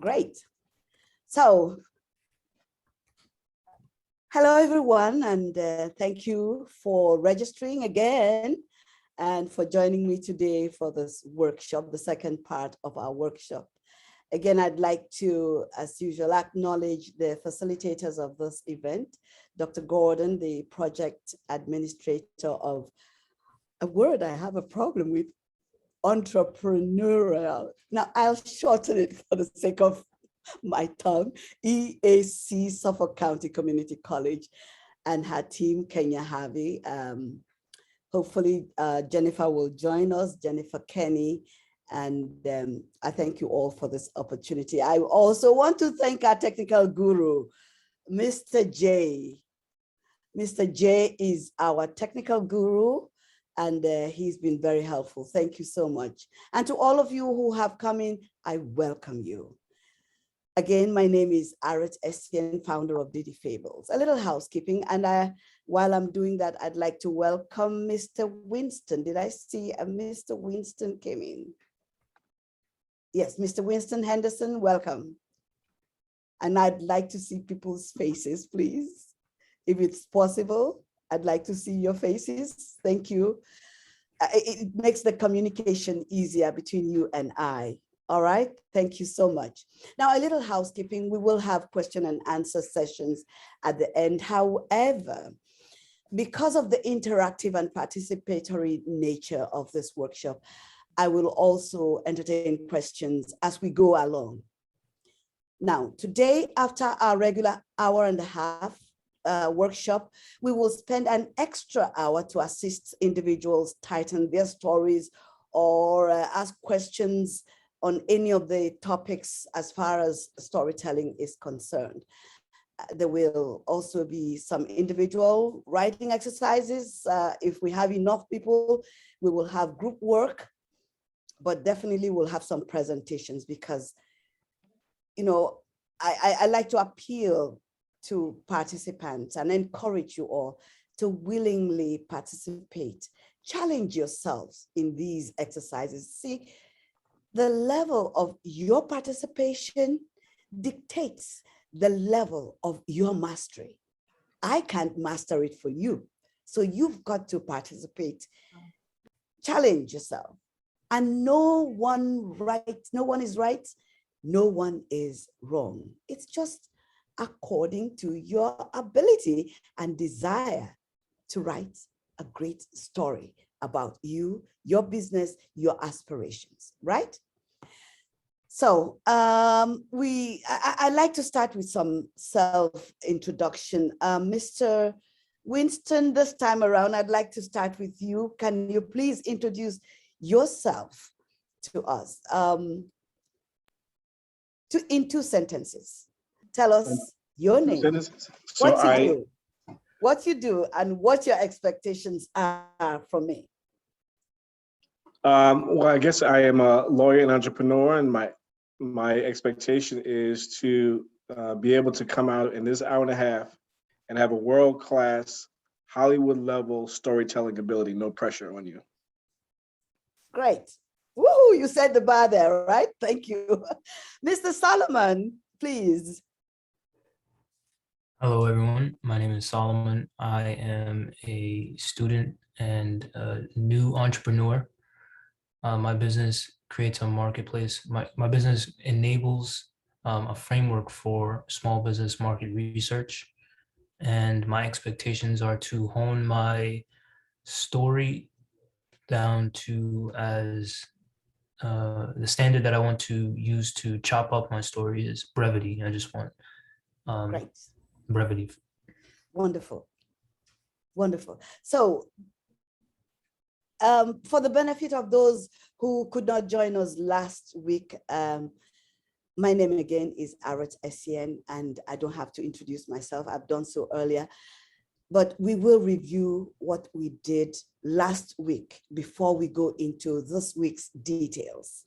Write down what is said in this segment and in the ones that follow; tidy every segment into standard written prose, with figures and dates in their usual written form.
Great. So, hello everyone, and thank you for registering again and for joining me today for this workshop, the second part of our workshop. Again, I'd like to, as usual, acknowledge the facilitators of this event, Dr. Gordon, the project administrator of a word I have a problem with, entrepreneurial. Now, I'll shorten it for the sake of my tongue, EAC Suffolk County Community College, and her team, Kenya Harvey. Hopefully, Jennifer will join us, Jennifer Kenny, and I thank you all for this opportunity. I also want to thank our technical guru, Mr. J. Mr. J is our technical guru, and he's been very helpful. Thank you so much. And to all of you who have come in, I welcome you. Again, my name is Aret Essien, founder of Didi Fables. A little housekeeping, and while I'm doing that, I'd like to welcome Mr. Winston. Did I see a Mr. Winston came in? Yes, Mr. Winston Henderson, welcome. And I'd like to see people's faces, please. If it's possible, I'd like to see your faces. Thank you. It makes the communication easier between you and I. All right, thank you so much. Now, a little housekeeping, we will have question and answer sessions at the end. However, because of the interactive and participatory nature of this workshop, I will also entertain questions as we go along. Now, today, after our regular hour and a half workshop, we will spend an extra hour to assist individuals tighten their stories or ask questions on any of the topics as far as storytelling is concerned. There will also be some individual writing exercises. If we have enough people, we will have group work, but definitely we'll have some presentations because, you know, I like to appeal to participants and encourage you all to willingly participate. Challenge yourselves in these exercises. See, the level of your participation dictates the level of your mastery. I can't master it for you, so you've got to participate. Challenge yourself. And no one is right, no one is wrong. It's just according to your ability and desire to write a great story about you, your business, your aspirations, right? So I like to start with some self-introduction. Mr. Winston, this time around, I'd like to start with you. Can you please introduce yourself to us in 2 sentences? Tell us your name, what you do, and what your expectations are from me. Well, I guess I am a lawyer and entrepreneur, and my expectation is to be able to come out in this hour and a half and have a world-class, Hollywood-level storytelling ability. No pressure on you. Great. Woohoo, you set the bar there, right? Thank you. Mr. Solomon, please. Hello, everyone. My name is Solomon. I am a student and a new entrepreneur. My business creates a marketplace. My business enables a framework for small business market research. And my expectations are to hone my story down to as the standard that I want to use to chop up my story is brevity. I just want Great. Brevity. Wonderful. Wonderful. So for the benefit of those who could not join us last week, my name again is Aret Essien, and I don't have to introduce myself. I've done so earlier, but we will review what we did last week before we go into this week's details.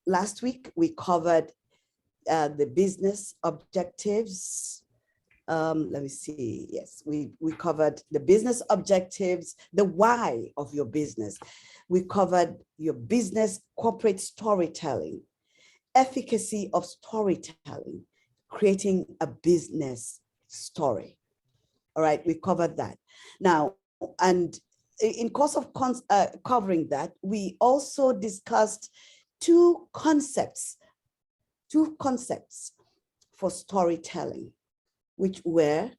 Last week, we covered the business objectives, Let me see. Yes, we covered the business objectives, the why of your business. We covered your business corporate storytelling, efficacy of storytelling, creating a business story. All right, we covered that. Now, and in course of covering that, we also discussed two concepts for storytelling, which were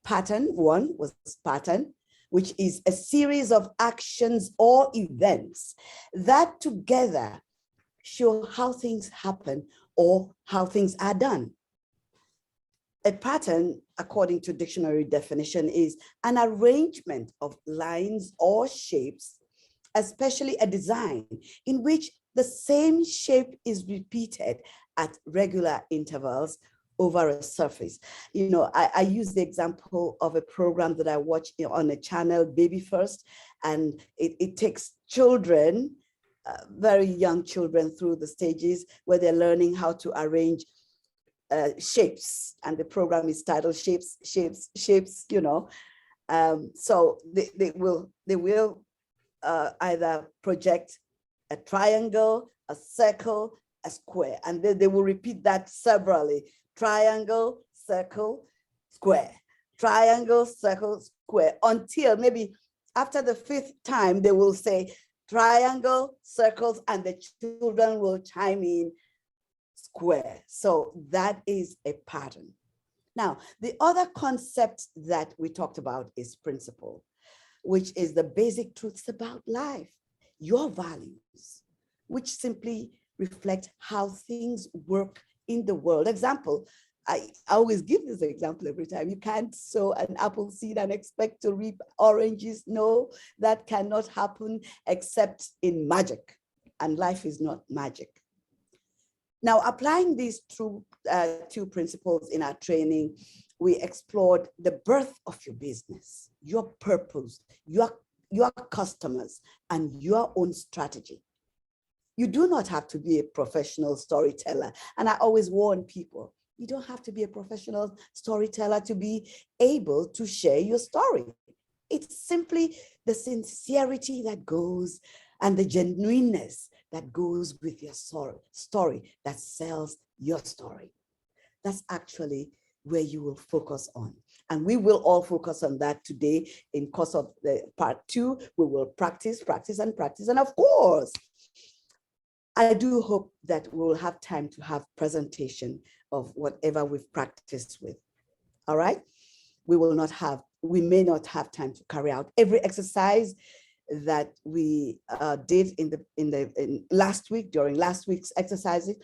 pattern. One was pattern, which is a series of actions or events that together show how things happen or how things are done. A pattern, according to dictionary definition, is an arrangement of lines or shapes, especially a design in which the same shape is repeated at regular intervals over a surface. You know, I use the example of a program that I watch on a channel, Baby First, and it takes children, very young children, through the stages where they're learning how to arrange shapes, and the program is titled Shapes, you know. So they will either project a triangle, a circle, a square, and then they will repeat that severally: triangle, circle, square, triangle, circle, square, until maybe after the fifth time they will say triangle, circles, and the children will chime in square. So that is a pattern. Now, the other concept that we talked about is principle, which is the basic truths about life, your values, which simply reflect how things work in the world. Example, I always give this example every time. You can't sow an apple seed and expect to reap oranges. No, that cannot happen except in magic. And life is not magic. Now, applying these two principles in our training, we explored the birth of your business, your purpose, your customers, and your own strategy. You do not have to be a professional storyteller. And I always warn people, you don't have to be a professional storyteller to be able to share your story. It's simply the sincerity that goes and the genuineness that goes with your story that sells your story. That's actually where you will focus on. And we will all focus on that today in course of the part 2. We will practice. And of course, I do hope that we will have time to have presentation of whatever we've practiced with. All right? We may not have time to carry out every exercise that we did in last week, during last week's exercises,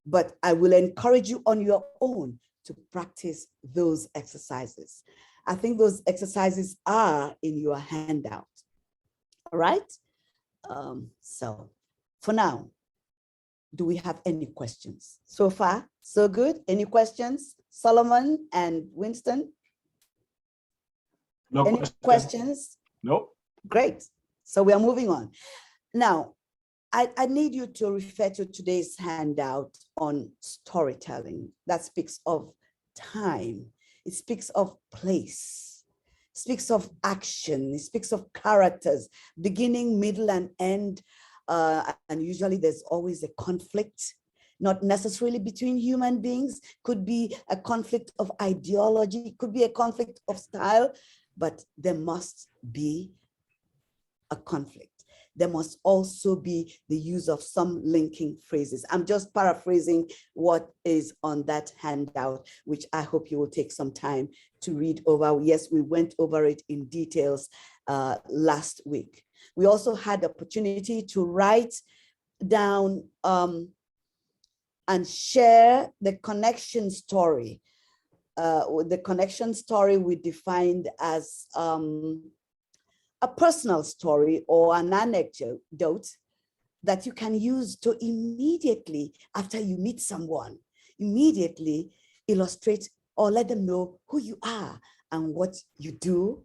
but I will encourage you on your own to practice those exercises. I think those exercises are in your handout. All right? So for now, do we have any questions? So far, so good. Any questions, Solomon and Winston? No any questions? Nope. Great. So we are moving on. Now, I need you to refer to today's handout on storytelling. That speaks of time. It speaks of place. It speaks of action. It speaks of characters, beginning, middle, and end. And usually there's always a conflict, not necessarily between human beings. Could be a conflict of ideology, could be a conflict of style, but there must be a conflict. There must also be the use of some linking phrases. I'm just paraphrasing what is on that handout, which I hope you will take some time to read over. Yes, we went over it in details last week. We also had the opportunity to write down and share the connection story. The connection story we defined as a personal story or an anecdote that you can use to immediately, after you meet someone, immediately illustrate or let them know who you are and what you do,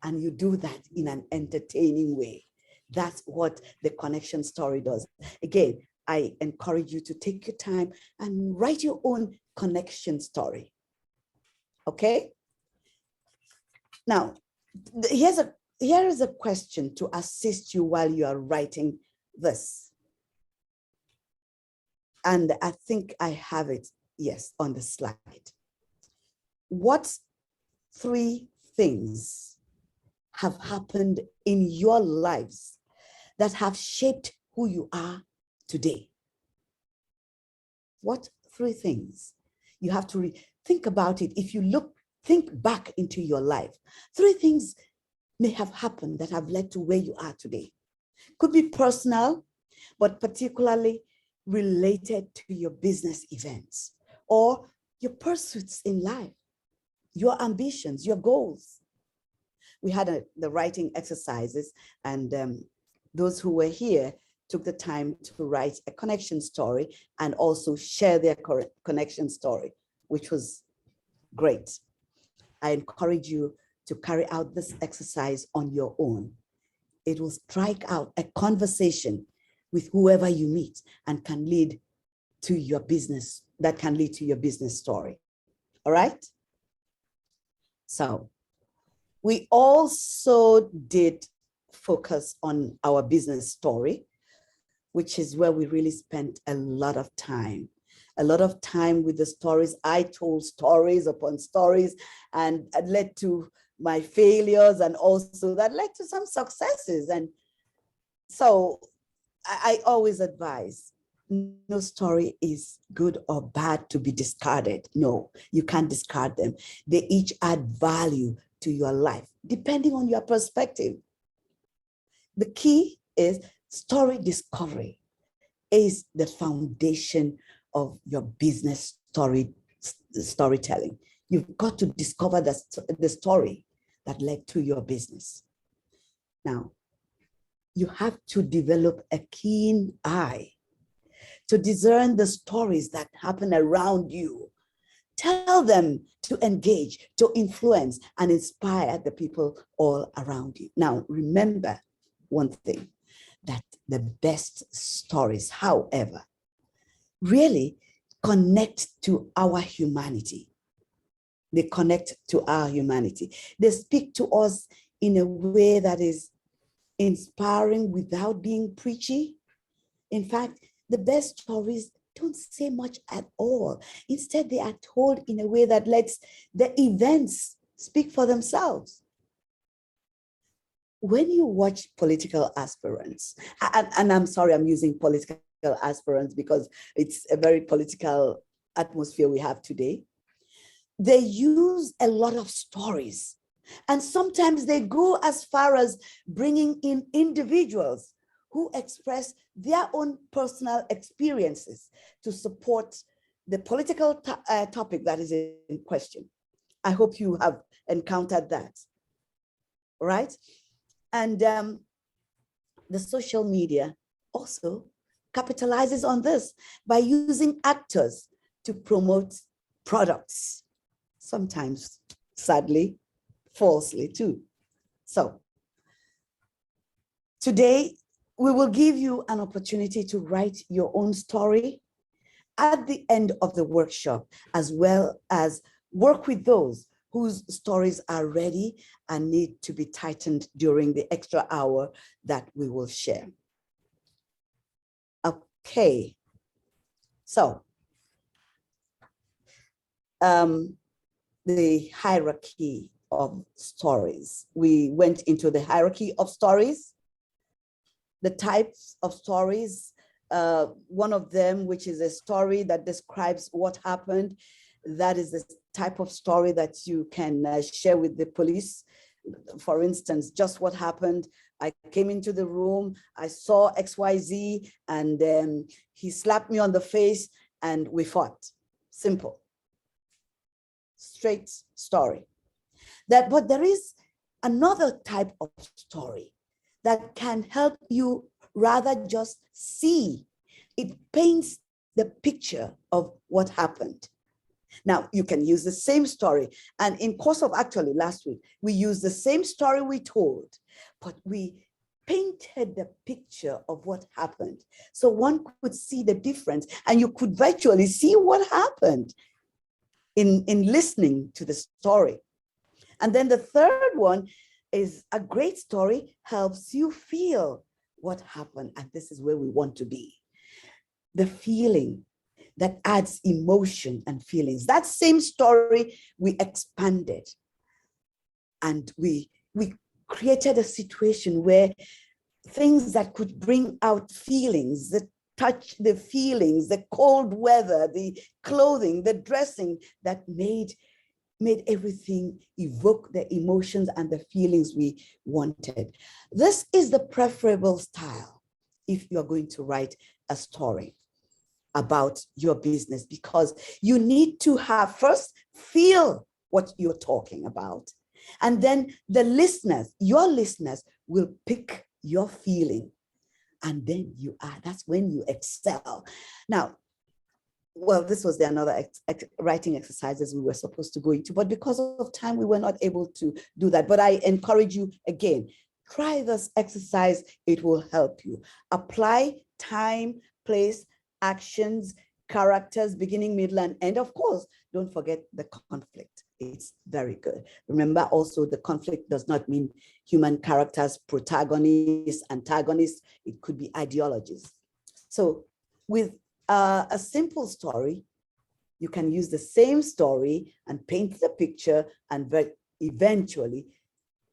and you do that in an entertaining way. That's what the connection story does. Again, I encourage you to take your time and write your own connection story. Okay? Now, here is a question to assist you while you are writing this. And I think I have it, yes, on the slide. What 3 things have happened in your lives that have shaped who you are today? What 3 things? You have to think about it. If you think back into your life, 3 things may have happened that have led to where you are today. Could be personal, but particularly related to your business events or your pursuits in life, your ambitions, your goals. We had the writing exercises, and those who were here took the time to write a connection story and also share their connection story, which was great. I encourage you to carry out this exercise on your own. It will strike out a conversation with whoever you meet and can lead to your business, that can lead to your business story. All right? So we also did focus on our business story, which is where we really spent a lot of time with the stories. I told stories upon stories, and it led to my failures, and also that led to some successes. And so I always advise, no story is good or bad to be discarded. No, you can't discard them. They each add value to your life, depending on your perspective. The key is story discovery is the foundation of your business storytelling. You've got to discover the story that led to your business. Now, you have to develop a keen eye to discern the stories that happen around you. Tell them to engage, to influence, and inspire the people all around you. Now, remember one thing, that the best stories, however, really connect to our humanity. They connect to our humanity. They speak to us in a way that is inspiring without being preachy. In fact, the best stories don't say much at all. Instead, they are told in a way that lets the events speak for themselves. When you watch political aspirants, and I'm sorry, I'm using political aspirants because it's a very political atmosphere we have today, they use a lot of stories. And sometimes they go as far as bringing in individuals who express their own personal experiences to support the political topic that is in question. I hope you have encountered that, right? And the social media also capitalizes on this by using actors to promote products, sometimes, sadly, falsely too. So today, we will give you an opportunity to write your own story at the end of the workshop, as well as work with those whose stories are ready and need to be tightened during the extra hour that we will share. Okay, so the hierarchy of stories. We went into the hierarchy of stories, the types of stories. One of them, which is a story that describes what happened, that is the type of story that you can share with the police. For instance, just what happened. I came into the room, I saw XYZ, and then he slapped me on the face and we fought. Simple. Straight story. But there is another type of story that can help you rather just see. It paints the picture of what happened. Now, you can use the same story. And in course of actually last week, we used the same story we told, but we painted the picture of what happened. So one could see the difference, and you could virtually see what happened in listening to the story. And then the third one is a great story helps you feel what happened. And this is where we want to be. The feeling that adds emotion and feelings. That same story we expanded, and we created a situation where things that could bring out feelings, the touch, the feelings, the cold weather, the clothing, the dressing that made everything evoke the emotions and the feelings we wanted. This is the preferable style if you're going to write a story about your business, because you need to have first feel what you're talking about. And then the listeners, your listeners will pick your feeling. And then that's when you excel. Now, well, this was another writing exercises we were supposed to go into, but because of time, we were not able to do that. But I encourage you again, try this exercise. It will help you. Apply time, place, actions, characters, beginning, middle, and end. Of course, don't forget the conflict. It's very good. Remember also, the conflict does not mean human characters, protagonists, antagonists. It could be ideologies. So with a simple story, you can use the same story and paint the picture and eventually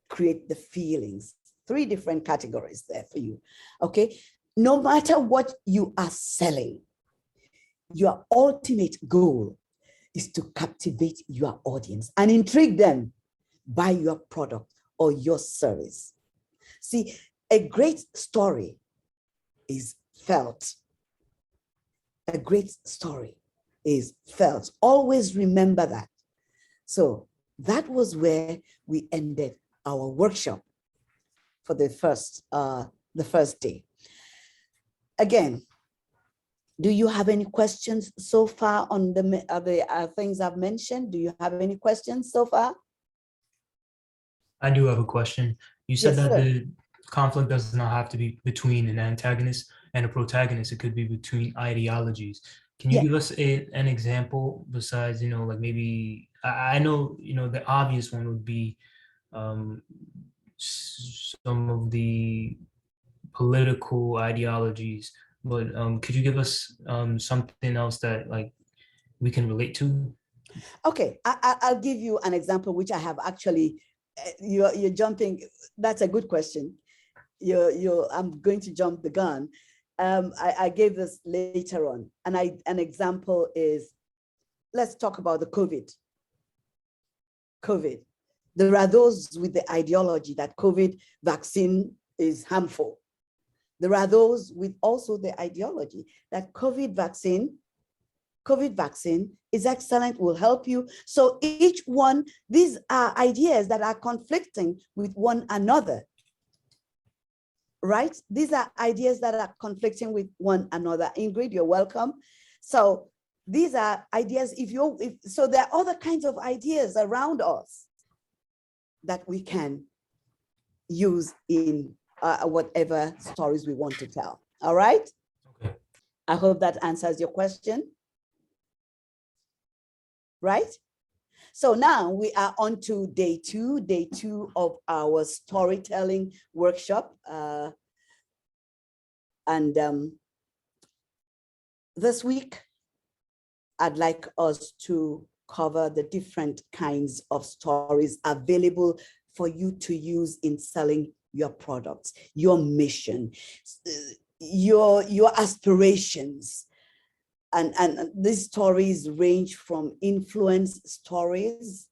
create the feelings. 3 different categories there for you, okay? No matter what you are selling, your ultimate goal is to captivate your audience and intrigue them by your product or your service. See, a great story is felt. A great story is felt. Always remember that. So that was where we ended our workshop for the first day. Again, do you have any questions so far on the things I've mentioned? Do you have any questions so far? I do have a question. You said Yes, that sir. the conflict does not have to be between an antagonist and a protagonist. It could be between ideologies. Can you Yeah. give us an example besides, like maybe, I know, the obvious one would be some of the political ideologies, but could you give us something else that like we can relate to? Okay, I'll give you an example, which I have actually, you're jumping. That's a good question. I'm going to jump the gun. I gave this later on, and an example is, let's talk about the COVID. There are those with the ideology that COVID vaccine is harmful. There are those with also the ideology that COVID vaccine is excellent, will help you. So each one, these are ideas that are conflicting with one another, right? These are ideas that are conflicting with one another. Ingrid, you're welcome. So these are ideas, so there are other kinds of ideas around us that we can use in whatever stories we want to tell, all right? Okay. I hope that answers your question. Right? So now we are on to day two of our storytelling workshop. This week, I'd like us to cover the different kinds of stories available for you to use in selling your products, your mission, your aspirations. And these stories range from influence stories,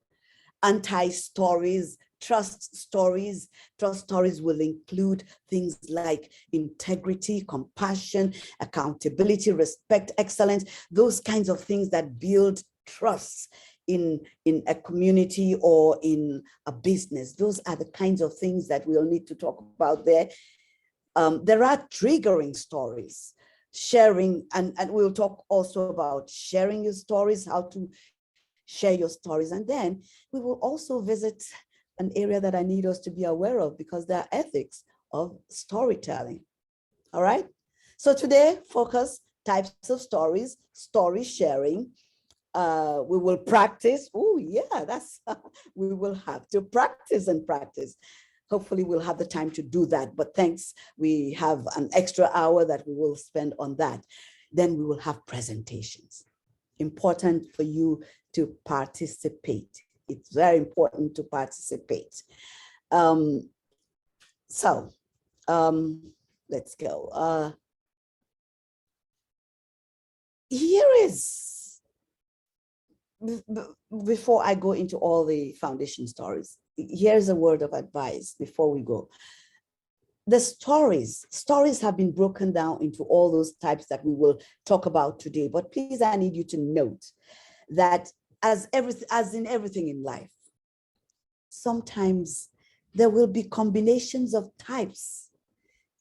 anti-stories, trust stories. Trust stories will include things like integrity, compassion, accountability, respect, excellence, those kinds of things that build trust in a community or in a business. Those are the kinds of things that we'll need to talk about there. There are triggering stories, sharing, and we'll talk also about sharing your stories, how to share your stories. And then we will also visit an area that I need us to be aware of, because there are ethics of storytelling. All right. So today, focus types of stories, story sharing, We will practice. Oh, yeah, that's, we will have to practice and practice. Hopefully we'll have the time to do that. But thanks, we have an extra hour that we will spend on that. Then we will have presentations. Important for you to participate. It's very important to participate. Let's go. Here is, before I go into all the foundation stories, here's a word of advice before we go. The stories have been broken down into all those types that we will talk about today. But please, I need you to note that as in everything in life, sometimes there will be combinations of types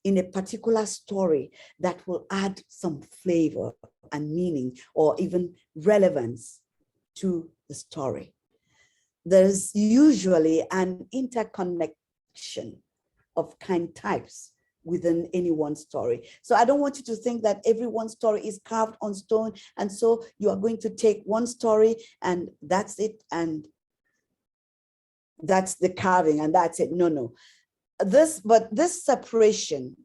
in a particular story that will add some flavor and meaning or even relevance to the story. There's usually an interconnection of kind types within any one story. So I don't want you to think that every one story is carved on stone, and so you are going to take one story and that's it, and that's the carving and that's it. No. But this separation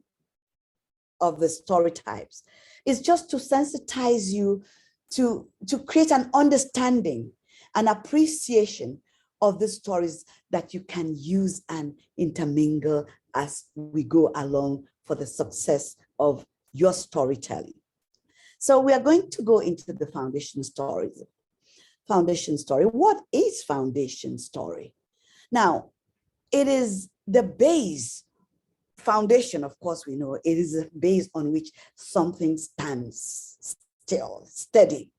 of the story types is just to sensitize you to create an understanding, an appreciation of the stories that you can use and intermingle as we go along for the success of your storytelling. So we are going to go into the foundation stories. Foundation story. What is foundation story? Now, it is the base. Foundation, of course, we know it is a base on which something stands still, steady.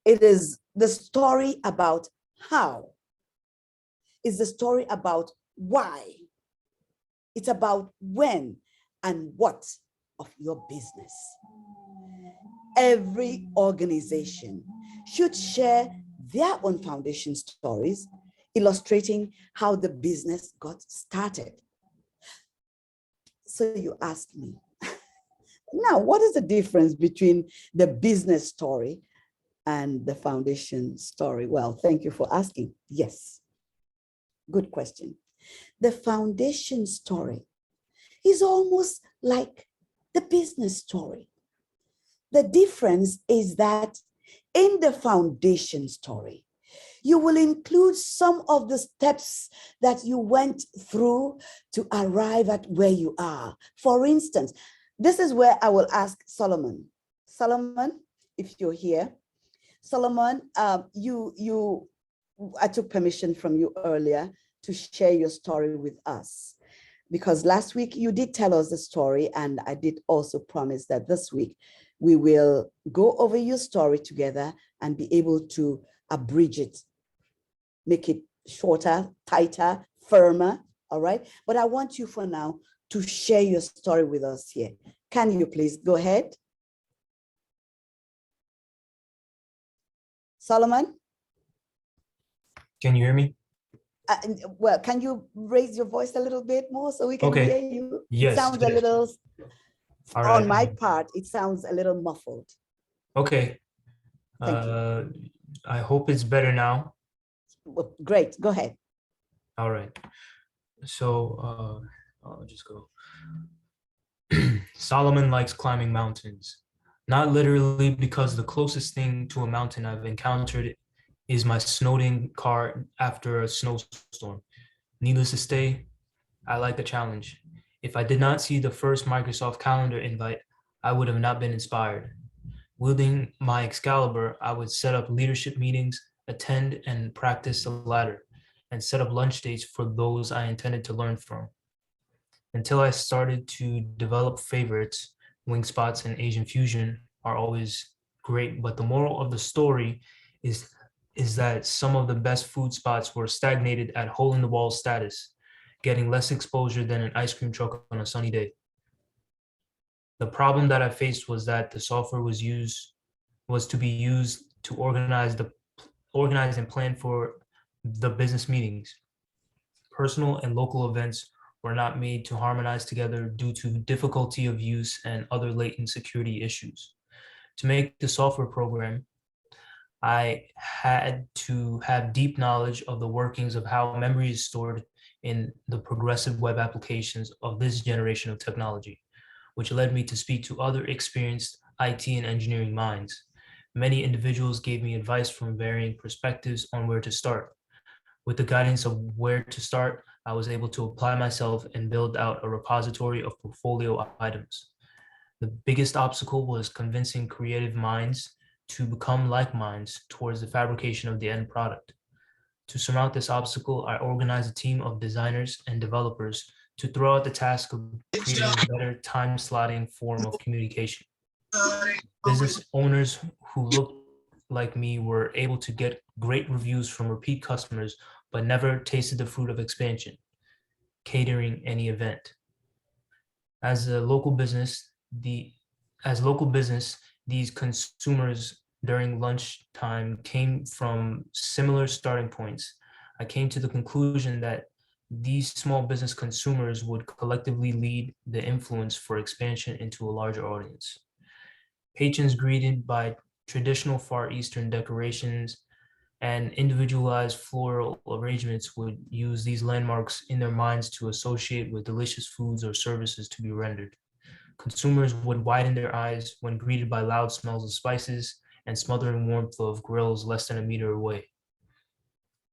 It is the story about how. It's the story about why. It's about when and what of your business. Every organization should share their own foundation stories, illustrating how the business got started. So you ask me, now, what is the difference between the business story and the foundation story? Well, thank you for asking. Yes, good question. The foundation story is almost like the business story. The difference is that in the foundation story, you will include some of the steps that you went through to arrive at where you are. For instance, this is where I will ask Solomon. Solomon, if you're here. Solomon, I took permission from you earlier to share your story with us, because last week you did tell us the story, and I did also promise that this week we will go over your story together and be able to abridge it, make it shorter, tighter, firmer, all right? But I want you for now to share your story with us here. Can you please go ahead? Solomon? Can you hear me? Well, can you raise your voice a little bit more so we can Okay. hear you? Yes, It sounds yes. a little, All right. on my part, it sounds a little muffled. Okay. Thank you. I hope it's better now. Well, great, go ahead. All right. So I'll just go. Solomon likes climbing mountains, not literally, because the closest thing to a mountain I've encountered is my snowed-in car after a snowstorm. Needless to say, I like the challenge. If I did not see the first Microsoft Calendar invite, I would have not been inspired. Wielding my Excalibur, I would set up leadership meetings, attend and practice the ladder, and set up lunch dates for those I intended to learn from. Until I started to develop favorites, Wing Spots and Asian Fusion are always great, but the moral of the story is that some of the best food spots were stagnated at hole-in-the-wall status, getting less exposure than an ice cream truck on a sunny day. The problem that I faced was that the software was to be used to organize and plan for the business meetings. Personal and local events were not made to harmonize together due to difficulty of use and other latent security issues. To make the software program, I had to have deep knowledge of the workings of how memory is stored in the progressive web applications of this generation of technology, which led me to speak to other experienced IT and engineering minds. Many individuals gave me advice from varying perspectives on where to start. With the guidance of where to start, I was able to apply myself and build out a repository of portfolio items. The biggest obstacle was convincing creative minds to become like minds towards the fabrication of the end product. To surmount this obstacle, I organized a team of designers and developers to throw out the task of creating a better time slotting form of communication. Business owners who looked like me were able to get great reviews from repeat customers, but never tasted the fruit of expansion, catering any event. As a local business, as local business, these consumers during lunchtime came from similar starting points. I came to the conclusion that these small business consumers would collectively lead the influence for expansion into a larger audience. Patrons greeted by traditional Far Eastern decorations and individualized floral arrangements would use these landmarks in their minds to associate with delicious foods or services to be rendered. Consumers would widen their eyes when greeted by loud smells of spices and smothering warmth of grills less than a meter away.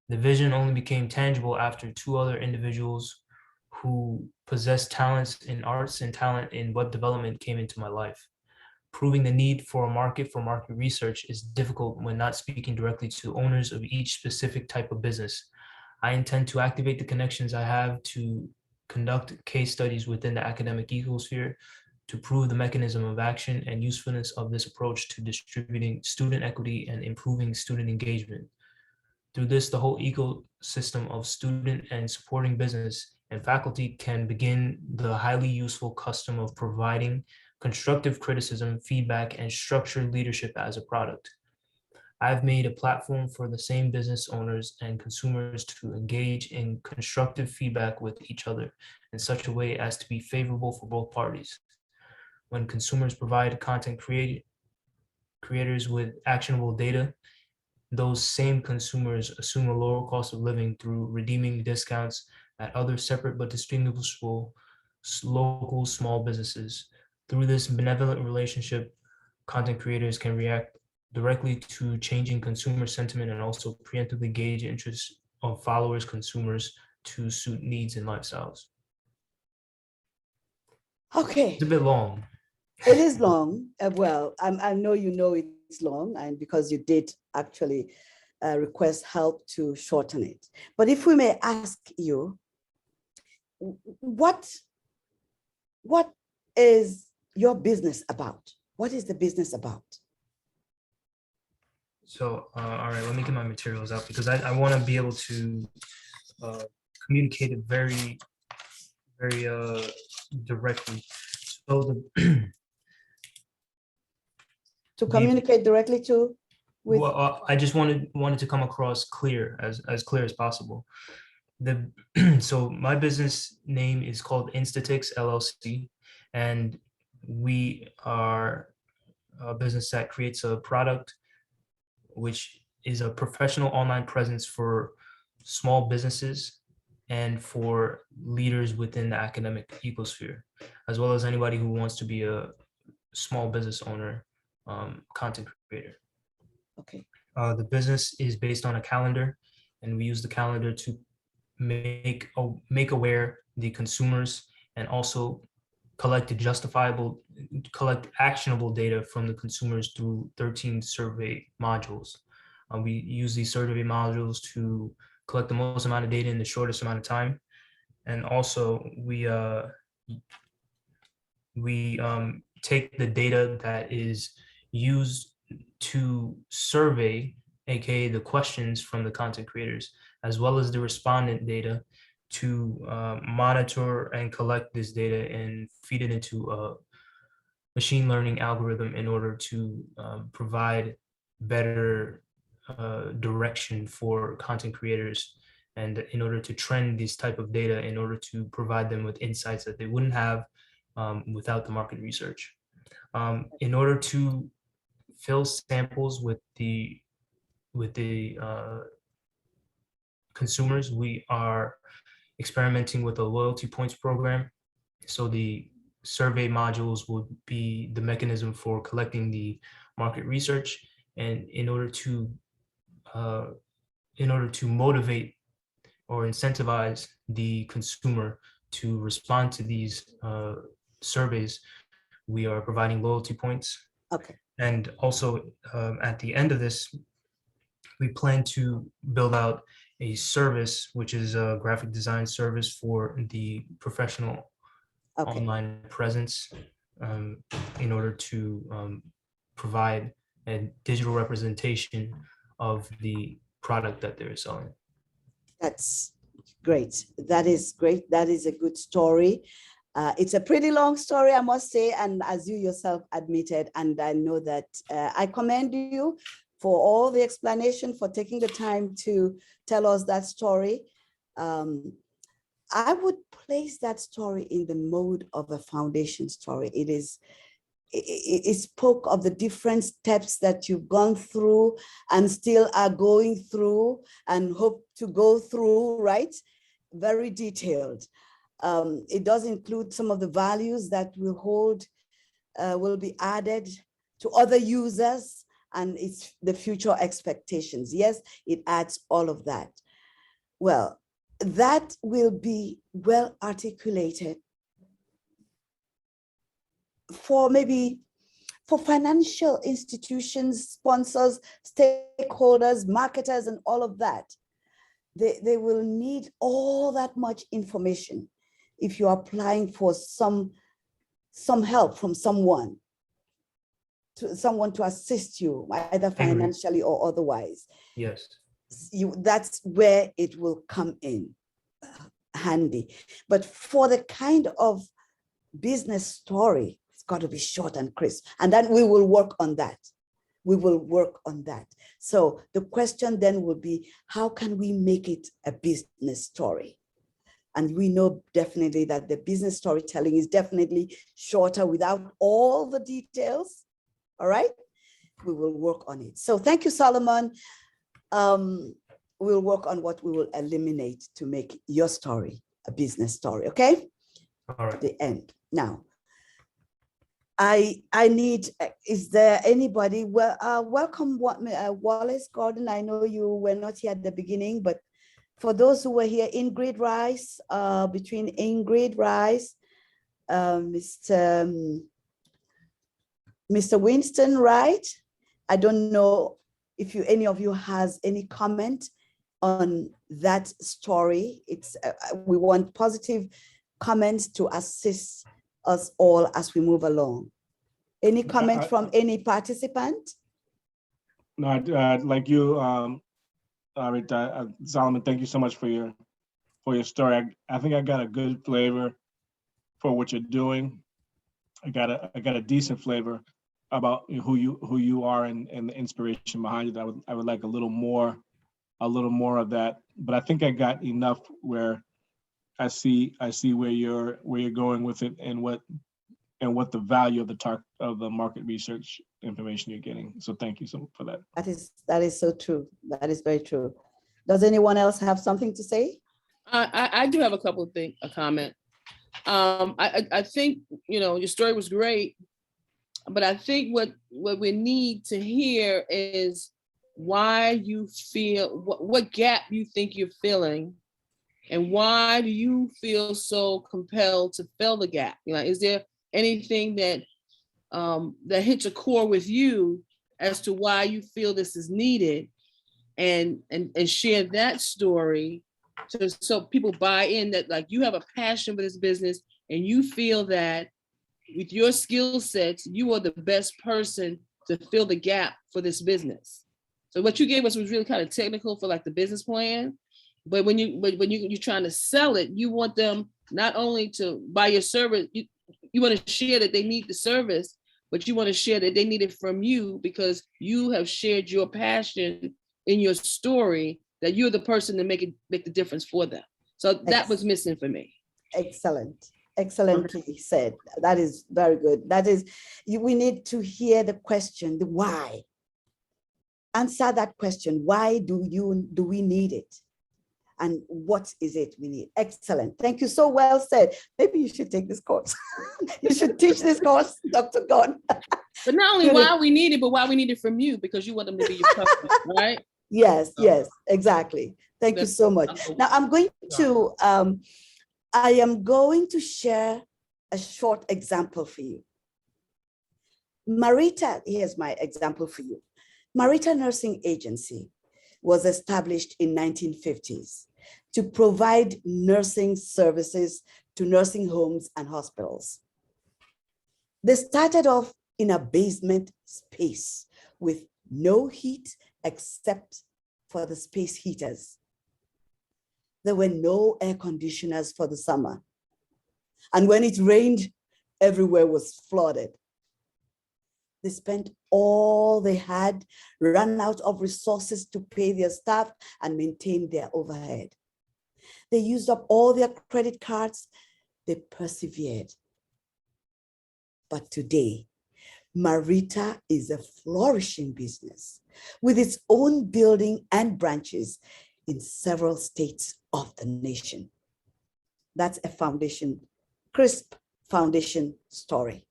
The vision only became tangible after two other individuals who possessed talents in arts and talent in web development came into my life. Proving the need for market research is difficult when not speaking directly to owners of each specific type of business. I intend to activate the connections I have to conduct case studies within the academic ecosphere to prove the mechanism of action and usefulness of this approach to distributing student equity and improving student engagement. Through this, the whole ecosystem of student and supporting business and faculty can begin the highly useful custom of providing constructive criticism, feedback, and structured leadership as a product. I've made a platform for the same business owners and consumers to engage in constructive feedback with each other in such a way as to be favorable for both parties. When consumers provide creators with actionable data, those same consumers assume a lower cost of living through redeeming discounts at other separate but distinguishable local small businesses. Through this benevolent relationship, content creators can react directly to changing consumer sentiment and also preemptively gauge interests of followers, consumers to suit needs and lifestyles. Okay, It's a bit long. it is long. Well, I know you know it's long, and because you did actually request help to shorten it. But if we may ask you, what is your business about? What is the business about? So, all right, let me get my materials out because I want to be able to communicate it very, very directly. So the To communicate directly to with well, I just wanted to come across clear as clear as possible. The so my business name is called Instatix LLC, and we are a business that creates a product which is a professional online presence for small businesses and for leaders within the academic ecosphere, as well as anybody who wants to be a small business owner, content creator. okay. The business is based on a calendar, and we use the calendar to make aware the consumers and also collect actionable data from the consumers through 13 survey modules. We use these survey modules to collect the most amount of data in the shortest amount of time, and also we take the data that is used to survey, aka the questions from the content creators, as well as the respondent data to monitor and collect this data and feed it into a machine learning algorithm in order to provide better direction for content creators and in order to trend this type of data in order to provide them with insights that they wouldn't have without the market research. In order to fill samples with the the consumers. We are experimenting with a loyalty points program. So the survey modules will be the mechanism for collecting the market research, and in order to motivate or incentivize the consumer to respond to these surveys, we are providing loyalty points. Okay. And also at the end of this, we plan to build out a service, which is a graphic design service for the professional Okay. online presence, in order to provide a digital representation of the product that they're selling. That's great. That is great. That is a good story. It's a pretty long story, I must say, and as you yourself admitted, and I know that I commend you for all the explanation, for taking the time to tell us that story. I would place that story in the mode of a foundation story. It spoke of the different steps that you've gone through and still are going through and hope to go through, right? Very detailed. It does include some of the values that will hold, will be added to other users, and it's the future expectations. Yes, it adds all of that. Well, that will be well articulated for maybe for financial institutions, sponsors, stakeholders, marketers, and all of that. They will need all that much information if you're applying for some help from someone to assist you, either financially or otherwise. Yes. That's where it will come in handy. But for the kind of business story, it's got to be short and crisp. And then we will work on that. We will work on that. So the question then will be, how can we make it a business story? And we know definitely that the business storytelling is definitely shorter without all the details. All right, we will work on it. So thank you, Solomon. We'll work on what we will eliminate to make your story a business story, okay? All right. At the end. Now, I need, is there anybody, welcome Wallace Gordon. I know you were not here at the beginning, but for those who were here, Ingrid Rice, between Ingrid Rice, Mr. Winston Wright. I don't know if any of you has any comment on that story. It's we want positive comments to assist us all as we move along. Any comment from any participant? No, like you, Solomon, thank you so much for your story. I think I got a good flavor for what you're doing. I got a decent flavor about who you are and the inspiration behind it. I would like a little more of that. But I think I got enough where I see where you're going with it and what the value of the market research information you're getting. So thank you for that. That is so true. That is very true. Does anyone else have something to say? I do have a couple of things, a comment. I think, your story was great, but I think what we need to hear is why you feel, what gap you think you're filling, and why do you feel so compelled to fill the gap? Is there anything that that hits a core with you as to why you feel this is needed, and share that story so people buy in that, like, you have a passion for this business and you feel that with your skill sets, you are the best person to fill the gap for this business. So what you gave us was really kind of technical for like the business plan, but when you're trying to sell it, you want them not only to buy your service, you want to share that they need the service, but you want to share that they need it from you because you have shared your passion in your story, that you're the person to make the difference for them. So that was missing for me. Excellent. Excellently said. That is very good. That is, we need to hear the question, the why. answer that question. Why do we need it? And what is it we need? Excellent. Thank you. So well said. Maybe you should take this course. You should teach this course, Dr. Gon. But not only why we need it, but why we need it from you, because you want them to be your customer, right? Yes, So- yes, exactly. Thank you so much. Now I am going to share a short example for you. Marita, here's my example for you. Marita Nursing Agency was established in 1950s to provide nursing services to nursing homes and hospitals. They started off in a basement space with no heat except for the space heaters. There were no air conditioners for the summer. And when it rained, everywhere was flooded. They spent all they had, ran out of resources to pay their staff and maintain their overhead. They used up all their credit cards. They persevered. But today, Marita is a flourishing business with its own building and branches in several states of the nation. That's a foundation, crisp foundation story.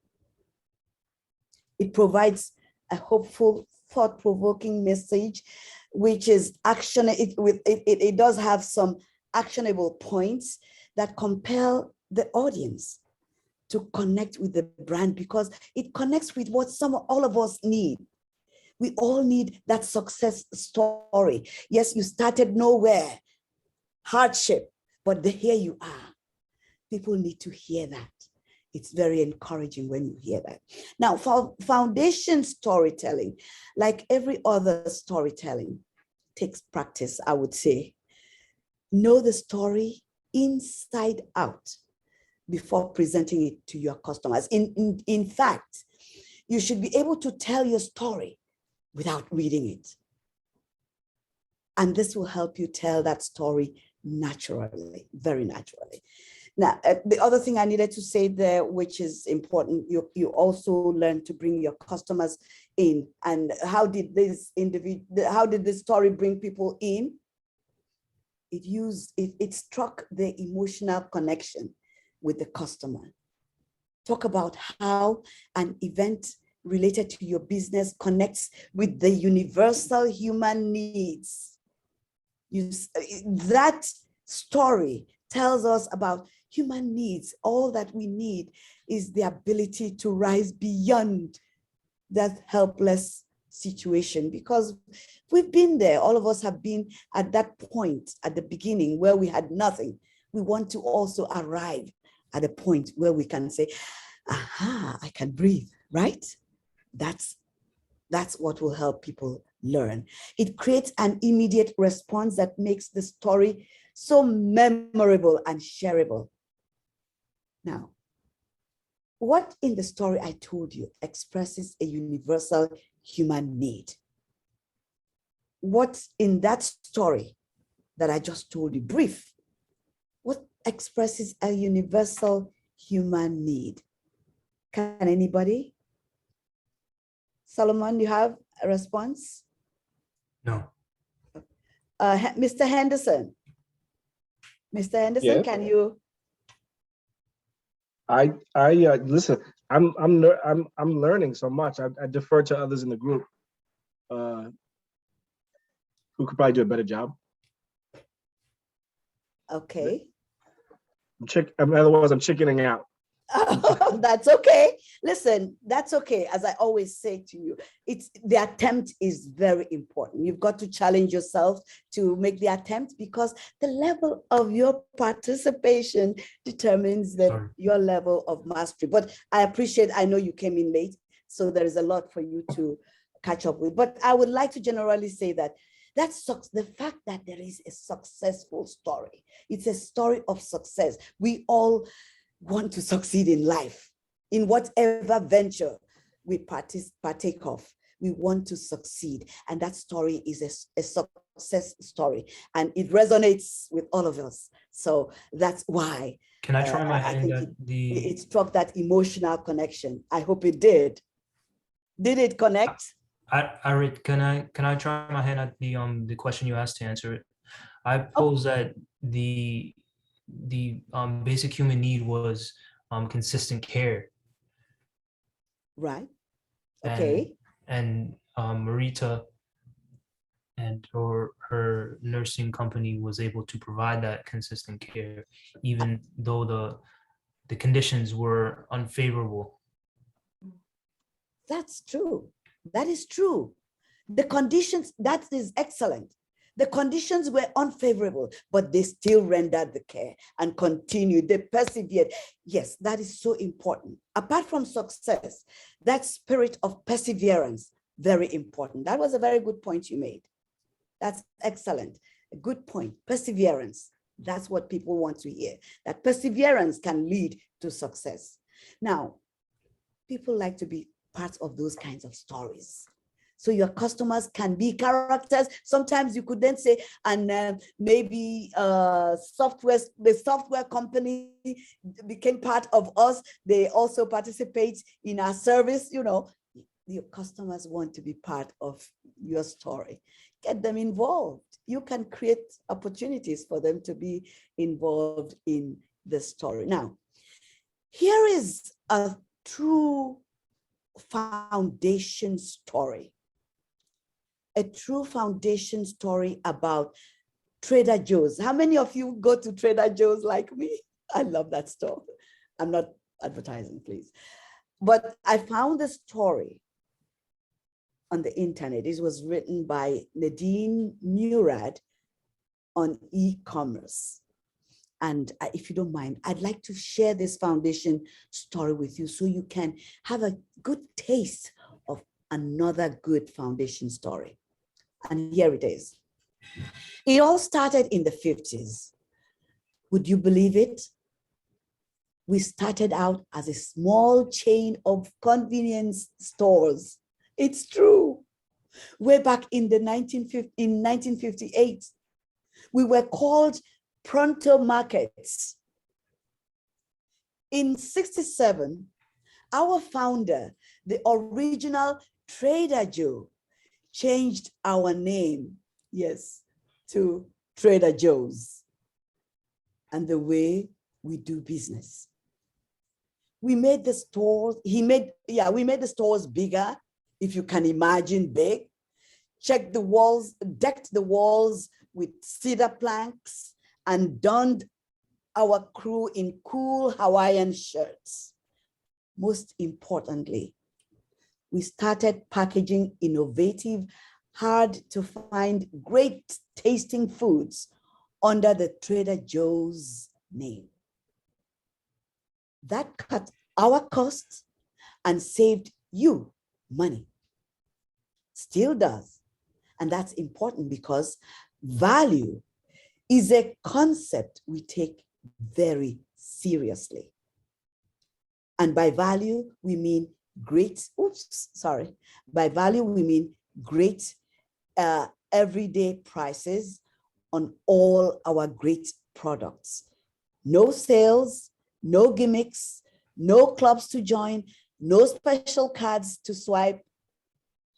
It provides a hopeful, thought-provoking message, which is action. It does have some actionable points that compel the audience to connect with the brand, because it connects with what all of us need. We all need that success story. Yes, you started nowhere, hardship, but here you are. People need to hear that. It's very encouraging when you hear that. Now, for foundation storytelling, like every other storytelling, takes practice, I would say. Know the story inside out before presenting it to your customers. In fact, you should be able to tell your story without reading it. And this will help you tell that story naturally, very naturally. Now, the other thing I needed to say there, which is important, you also learn to bring your customers in. And how did this story bring people in? It struck the emotional connection with the customer. Talk about how an event related to your business connects with the universal human needs. That story tells us about human needs. All that we need is the ability to rise beyond that helpless situation, because we've been there. All of us have been at that point at the beginning where we had nothing. We want to also arrive at a point where we can say, aha, I can breathe, right? That's what will help people learn. It creates an immediate response that makes the story so memorable and shareable. Now, what in the story I told you expresses a universal human need? What in that story that I just told you, brief, what expresses a universal human need? Can anybody? Solomon, you have a response? No. Mr. Henderson. Mr. Henderson, Yes. can you? Listen, I'm learning so much. I defer to others in the group who could probably do a better job. Okay. Otherwise, I'm chickening out. That's okay. Listen, that's okay. As I always say to you, the attempt is very important. You've got to challenge yourself to make the attempt, because the level of your participation determines your level of mastery. But I know you came in late, so there is a lot for you to catch up with. But I would like to generally say that the fact that there is a successful story. It's a story of success. We all want to succeed in life, in whatever venture we partake of. We want to succeed, and that story is a success story, and it resonates with all of us. So that's why. Can I try my I hand think at it struck that emotional connection. I hope it did. Did it connect? Arit, can I try my hand at the question you asked to answer it? I pose that the basic human need was consistent care, Right. and Okay. Marita and her nursing company was able to provide that consistent care, even though the conditions were unfavorable. That's true. That is true. The conditions, that is excellent. The conditions were unfavorable, but they still rendered the care and continued. They persevered. Yes, that is so important. Apart from success, that spirit of perseverance, very important. That was a very good point you made. That's excellent. A good point. Perseverance. That's what people want to hear. That perseverance can lead to success. Now, people like to be part of those kinds of stories. So your customers can be characters. Sometimes you could then say, and maybe the software company became part of us. They also participate in our service. You know, your customers want to be part of your story. Get them involved. You can create opportunities for them to be involved in the story. Now, here is a true foundation story. A true foundation story about Trader Joe's. How many of you go to Trader Joe's like me? I love that store. I'm not advertising, please. But I found the story on the internet. It was written by Nadine Murad on e-commerce. And if you don't mind, I'd like to share this foundation story with you so you can have a good taste of another good foundation story. And here it is. It all started in the 50s. Would you believe it? We started out as a small chain of convenience stores. It's true. Way back in 1958, we were called Pronto Markets. In 67, our founder, the original Trader Joe, changed our name, yes, to Trader Joe's, and the way we do business. We made the stores, we made the stores bigger, if you can imagine big. Checked the walls, decked the walls with cedar planks, and donned our crew in cool Hawaiian shirts. Most importantly, we started packaging innovative, hard to find, great tasting foods under the Trader Joe's name. That cut our costs and saved you money. Still does. And that's important because value is a concept we take very seriously. And by value, we mean great, by value, we mean great everyday prices on all our great products. No sales, no gimmicks, no clubs to join, no special cards to swipe.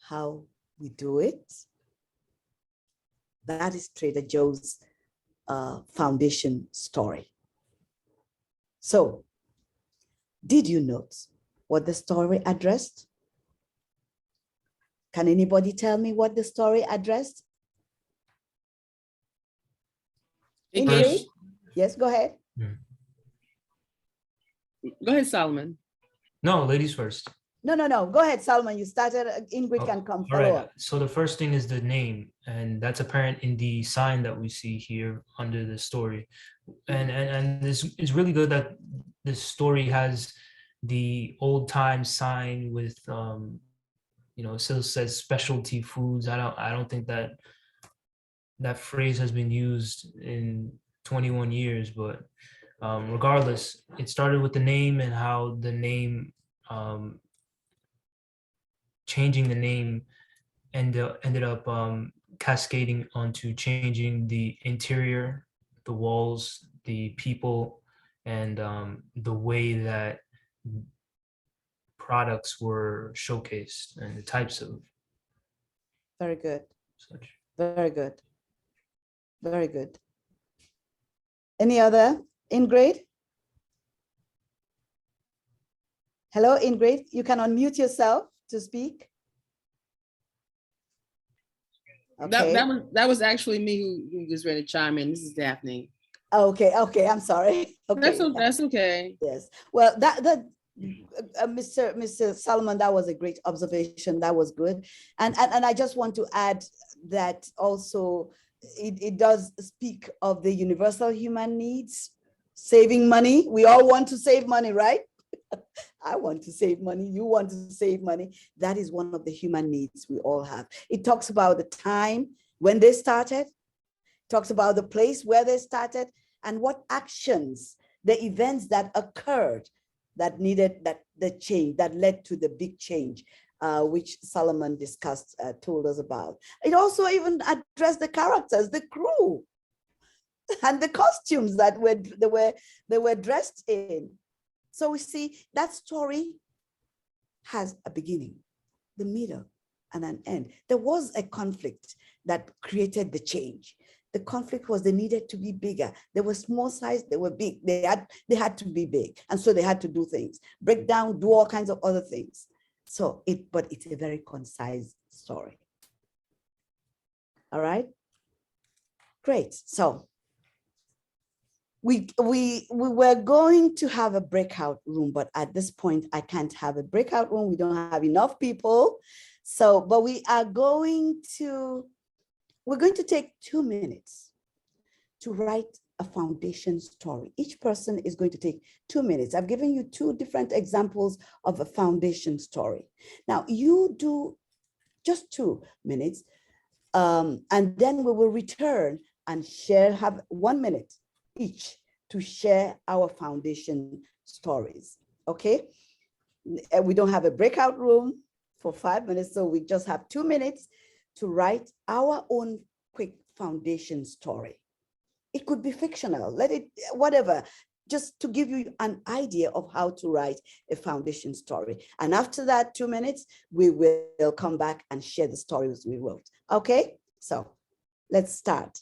How we do it? That is Trader Joe's foundation story. So, did you note what the story addressed? Can anybody tell me what the story addressed? Ingrid? Yes, go ahead. Go ahead, Solomon. No, ladies first. No. Go ahead, Salman. You started. Ingrid can come follow up. So the first thing is the name, and that's apparent in the sign that we see here under the story. And this is really good that this story has the old time sign with it still says specialty foods. I don't think that phrase has been used in 21 years, but regardless, it started with the name and how the name changing the name ended up cascading onto changing the interior, the walls, the people, and the way that products were showcased and the types of Very good. Such. Very good. Very good. Any other? Ingrid? Hello, Ingrid. You can unmute yourself to speak. Okay. That was actually me who was ready to chime in. This is Daphne. Okay. Okay. I'm sorry. Okay. That's okay. Yes. Well, Mr. Solomon, that was a great observation. That was good. And I just want to add that also it does speak of the universal human needs, saving money. We all want to save money, right? I want to save money. You want to save money. That is one of the human needs we all have. It talks about the time when they started, talks about the place where they started, and what actions, the events that occurred that needed the change, that led to the big change, which Solomon discussed, told us about. It also even addressed the characters, the crew, and the costumes that they were dressed in. So we see that story has a beginning, the middle, and an end. There was a conflict that created the change. The conflict was they needed to be bigger. They were small size, they were big. They had to be big. And so they had to do things, break down, do all kinds of other things. So but it's a very concise story. All right, great. So we were going to have a breakout room, but at this point, I can't have a breakout room. We don't have enough people. So, but we're going to take 2 minutes to write a foundation story. Each person is going to take 2 minutes. I've given you 2 different examples of a foundation story. Now you do just 2 minutes, and then we will return and have 1 minute each to share our foundation stories, okay? We don't have a breakout room for 5 minutes, so we just have 2 minutes to write our own quick foundation story. It could be fictional, whatever, just to give you an idea of how to write a foundation story. And after that 2 minutes, we will come back and share the stories we wrote, okay? So let's start.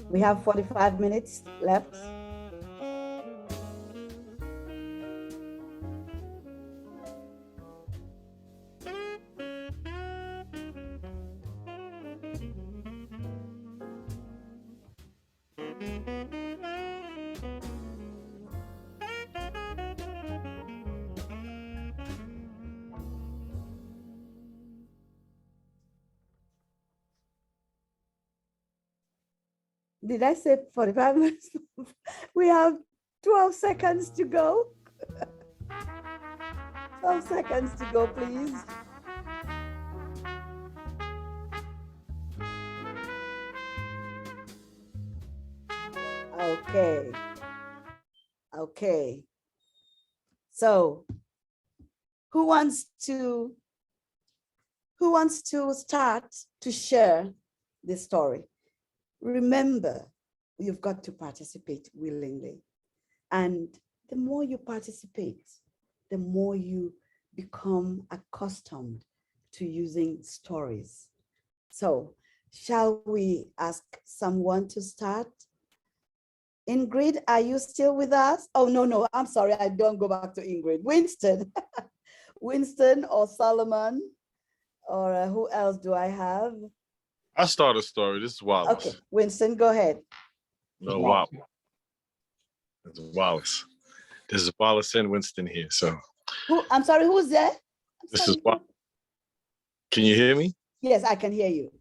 We have 45 minutes left. Did I say 45 minutes? We have 12 seconds to go. 12 seconds to go, please. Okay. Okay. So who wants to start to share this story? Remember, you've got to participate willingly. And the more you participate, the more you become accustomed to using stories. So shall we ask someone to start? Ingrid, are you still with us? Oh, no, I'm sorry. I don't go back to Ingrid. Winston, Winston or Solomon, or who else do I have? I'll start a story. This is Wallace. Okay, Winston, go ahead. No, Wallace. This is Wallace. This is Wallace and Winston here. So I'm sorry, who's there? this is Wallace. Can you hear me? Yes, I can hear you.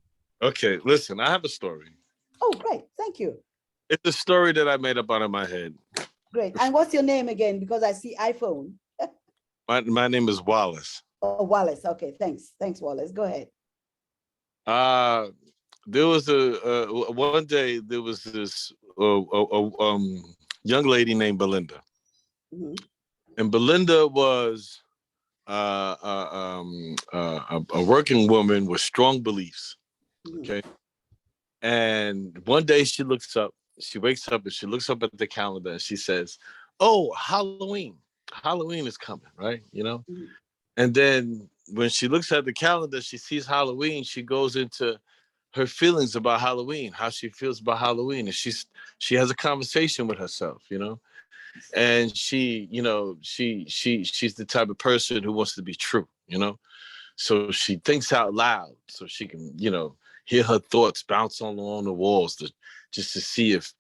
Okay, listen, I have a story. Oh, great. Thank you. It's a story that I made up out of my head. Great. And what's your name again? Because I see iPhone. My name is Wallace. Oh, Wallace. Okay, thanks. Thanks, Wallace. Go ahead. There was one day there was this young lady named Belinda. Mhm. And Belinda was a working woman with strong beliefs. Mhm. Okay. And one day she wakes up and she looks up at the calendar and she says, "Oh, Halloween is coming, right? Mhm. And then when she looks at the calendar, she sees Halloween, she goes into her feelings about Halloween, how she feels about Halloween. And she has a conversation with herself, and she's the type of person who wants to be true, so she thinks out loud so she can, hear her thoughts bounce along the walls just to see if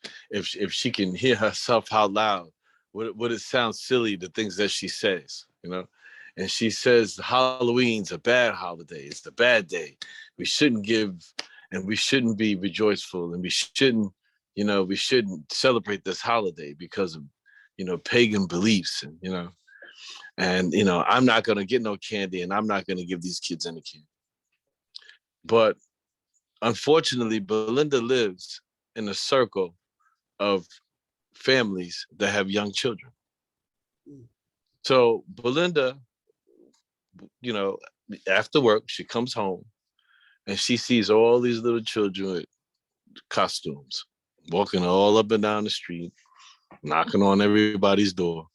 she can hear herself out loud. Would it sound silly, the things that she says, And she says Halloween's a bad holiday. It's a bad day. We shouldn't give, and we shouldn't be rejoiceful, and we shouldn't celebrate this holiday because of, pagan beliefs, and I'm not gonna get no candy, and I'm not gonna give these kids any candy. But unfortunately, Belinda lives in a circle of families that have young children. So Belinda, after work, she comes home and she sees all these little children with costumes, walking all up and down the street, knocking on everybody's door.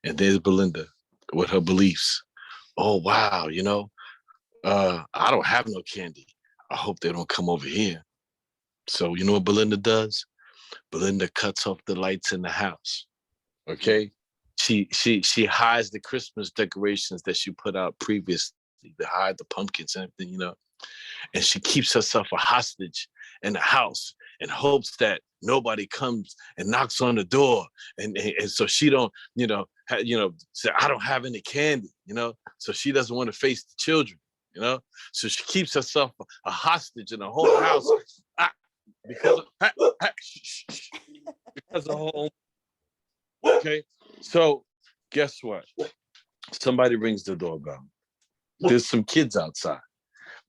And there's Belinda with her beliefs. Oh, wow, I don't have no candy. I hope they don't come over here. So you know what Belinda does? Belinda cuts off the lights in the house. Okay. She hides the Christmas decorations that she put out previously, to hide the pumpkins and everything, and she keeps herself a hostage in the house and hopes that nobody comes and knocks on the door, and so she don't, say, I don't have any candy, so she doesn't want to face the children, so she keeps herself a hostage in the whole house because of home. Okay, so guess what? Somebody rings the doorbell. There's some kids outside.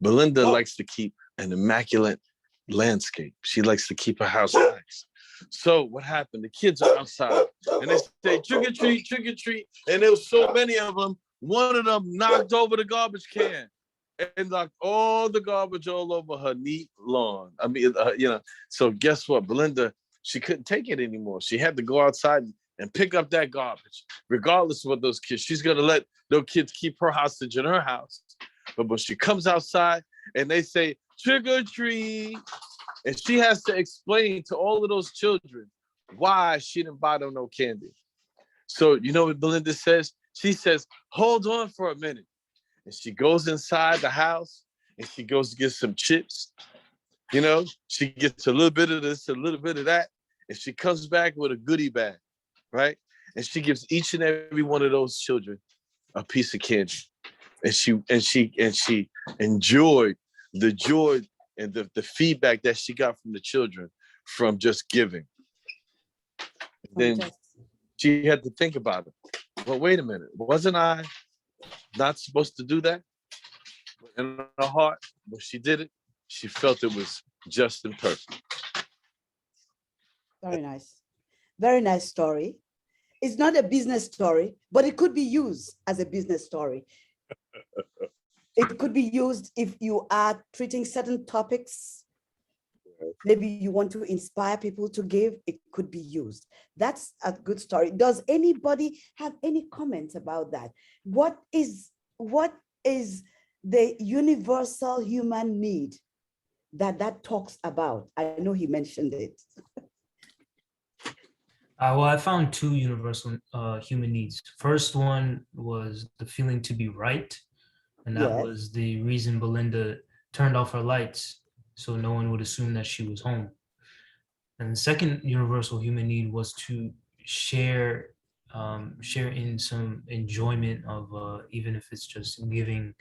Belinda likes to keep an immaculate landscape. She likes to keep her house nice. So what happened? The kids are outside and they say, trick or treat, trick or treat. And there was so many of them. One of them knocked over the garbage can and knocked all the garbage all over her neat lawn. So guess what? Belinda, she couldn't take it anymore. She had to go outside and pick up that garbage, regardless of what those kids, she's going to let those kids keep her hostage in her house. But when she comes outside and they say, trick or treat, and she has to explain to all of those children why she didn't buy them no candy. So you know what Belinda says? She says, hold on for a minute. And she goes inside the house and she goes to get some chips. She gets a little bit of this, a little bit of that. And she comes back with a goodie bag, right? And she gives each and every one of those children a piece of candy. And she enjoyed the joy and the feedback that she got from the children from just giving. Then she had to think about it. Well, wait a minute. Wasn't I not supposed to do that? In her heart, when she did it, she felt it was just and perfect. Very nice. Very nice story. It's not a business story, but it could be used as a business story. It could be used if you are treating certain topics. Maybe you want to inspire people to give, it could be used. That's a good story. Does anybody have any comments about that? What is the universal human need that talks about? I know he mentioned it. Well, I found two universal human needs. First one was the feeling to be right. And that Yes. was the reason Belinda turned off her lights so no one would assume that she was home. And the second universal human need was to share in some enjoyment of even if it's just giving.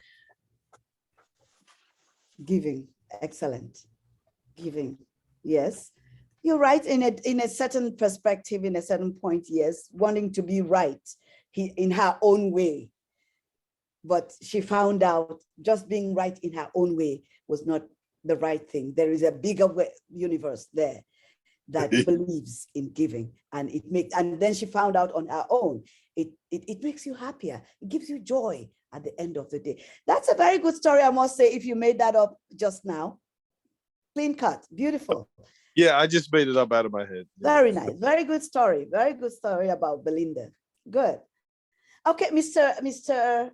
Giving, excellent. Giving, yes. You're right in a certain perspective, in a certain point, yes, wanting to be right in her own way. But she found out just being right in her own way was not the right thing. There is a bigger universe there that believes in giving, and then she found out on her own, it makes you happier. It gives you joy at the end of the day. That's a very good story, I must say, if you made that up just now. Clean cut, beautiful. Yeah, I just made it up out of my head. Very nice, very good story. Very good story about Belinda. Good. Okay, Mr.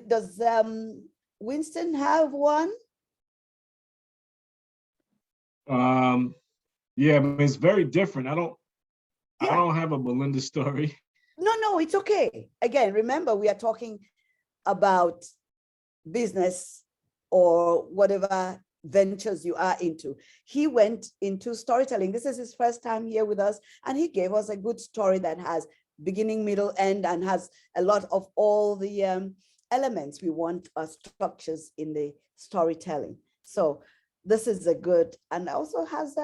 Does Winston have one? Yeah, I mean, it's very different. I don't Yeah. have a Belinda story. No, it's okay. Again, remember, we are talking about business or whatever ventures you are into. He went into storytelling. This is his first time here with us, and he gave us a good story that has beginning, middle, end, and has a lot of all the elements we want structures in the storytelling. So this is a good, and also has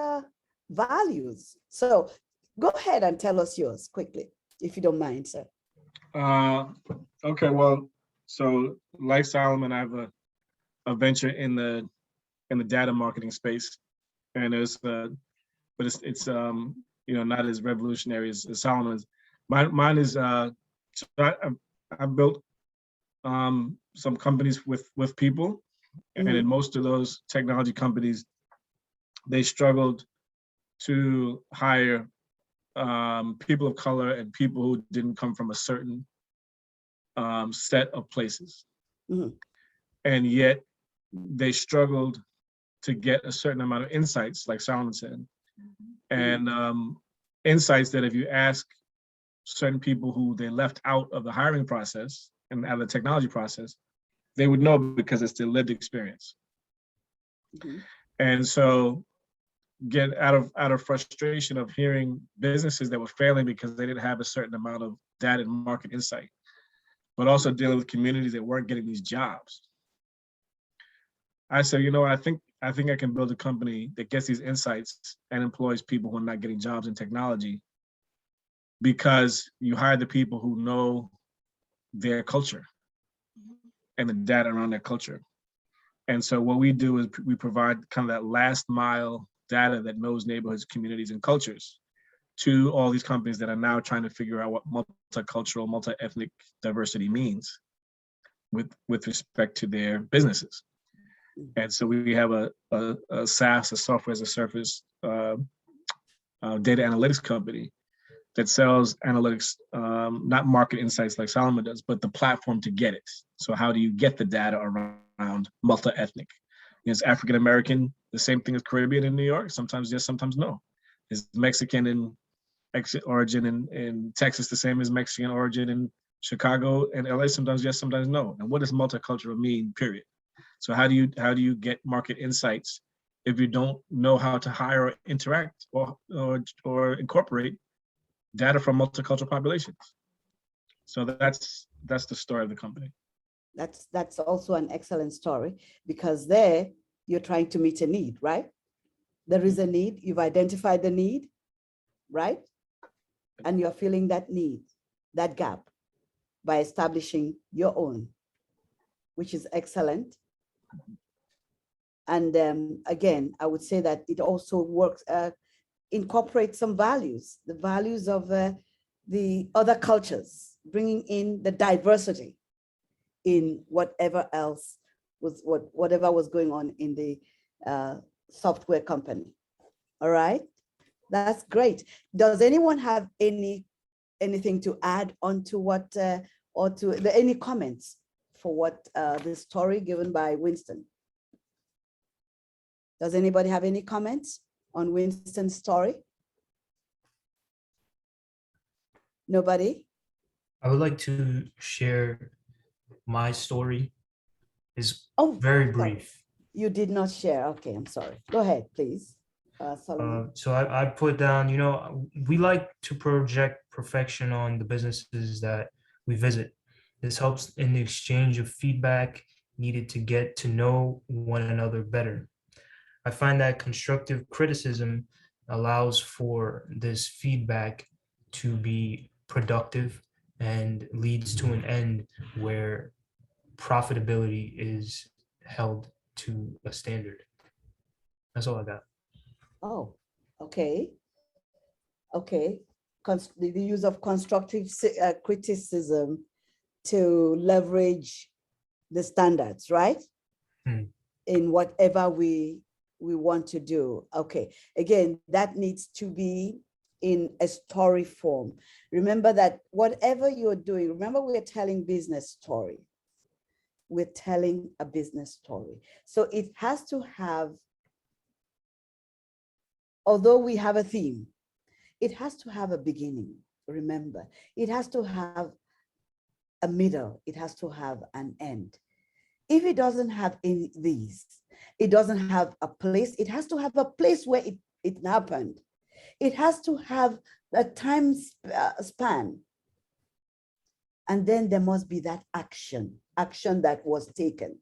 values. So go ahead and tell us yours quickly, if you don't mind, sir. Okay, well, so like Solomon, I have a venture in the data marketing space, and but it's not as revolutionary as Solomon's. Mine is so I built some companies with people, and in most of those technology companies, they struggled to hire people of color and people who didn't come from a certain set of places. And yet they struggled to get a certain amount of insights, like Solomon said. And insights that if you ask certain people who they left out of the hiring process and out of the technology process, they would know because it's their lived experience. And so get out of frustration of hearing businesses that were failing because they didn't have a certain amount of data and market insight, but also dealing with communities that weren't getting these jobs. I said, I think I can build a company that gets these insights and employs people who are not getting jobs in technology, because you hire the people who know their culture and the data around their culture. And so what we do is we provide kind of that last mile data that knows neighborhoods, communities, and cultures to all these companies that are now trying to figure out what multicultural, multi-ethnic diversity means with respect to their businesses. And so we have a SaaS, a software as a service data analytics company that sells analytics, not market insights like Solomon does, but the platform to get it. So how do you get the data around multi-ethnic? Is African American the same thing as Caribbean in New York? Sometimes yes, sometimes no. Is Mexican in origin in Texas the same as Mexican origin in Chicago and LA? Sometimes yes, sometimes no. And what does multicultural mean, period? So how do you get market insights if you don't know how to hire or interact or incorporate data from multicultural populations? So that's the story of the company. That's also an excellent story, because there you're trying to meet a need, right? There is a need, you've identified the need, right? And you're filling that need, that gap, by establishing your own, which is excellent. And again, I would say that it also works, incorporates some values, the values of the other cultures, bringing in the diversity in whatever else was, whatever was going on in the software company. All right, that's great. Does anyone have anything to add on to what, or to any comments for what the story given by Winston? Does anybody have any comments on Winston's story? Nobody? I would like to share my story. Is Oh, very sorry. brief. You did not share. Okay, I'm sorry. Go ahead, please. Solomon. So I put down, you know, we like to project perfection on the businesses that we visit. This helps in the exchange of feedback needed to get to know one another better. I find that constructive criticism allows for this feedback to be productive and leads to an end where profitability is held to a standard. That's all I got. Oh, okay. Okay. The use of constructive criticism to leverage the standards, right? In whatever we want to do. Okay. Again, that needs to be in a story form. Remember that whatever you're doing, remember we're telling business story. We're telling a business story. So it has to have, although we have a theme, it has to have a beginning. Remember, it has to have a middle. It has to have an end. If it doesn't have any these, it doesn't have a place. It has to have a place where it happened. It has to have a time span. And then there must be that action that was taken.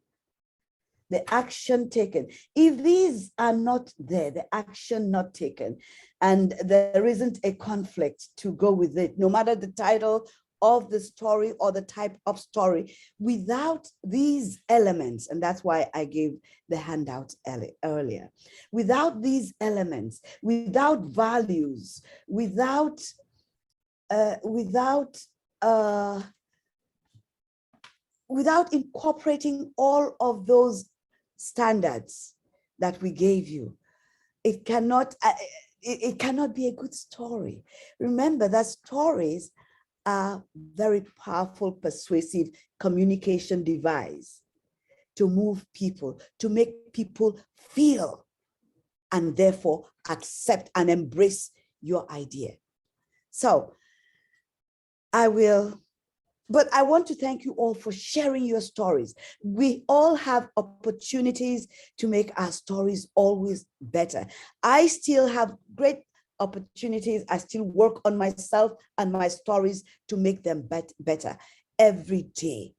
The action taken. If these are not there, the action not taken, and there isn't a conflict to go with it, no matter the title of the story or the type of story, without these elements, and that's why I gave the handout earlier, without these elements, without values, without incorporating all of those standards that we gave you, it cannot be a good story. Remember that stories are very powerful, persuasive communication device to move people, to make people feel and therefore accept and embrace your idea. So but I want to thank you all for sharing your stories. We all have opportunities to make our stories always better. I still have great opportunities. I still work on myself and my stories to make them better every day.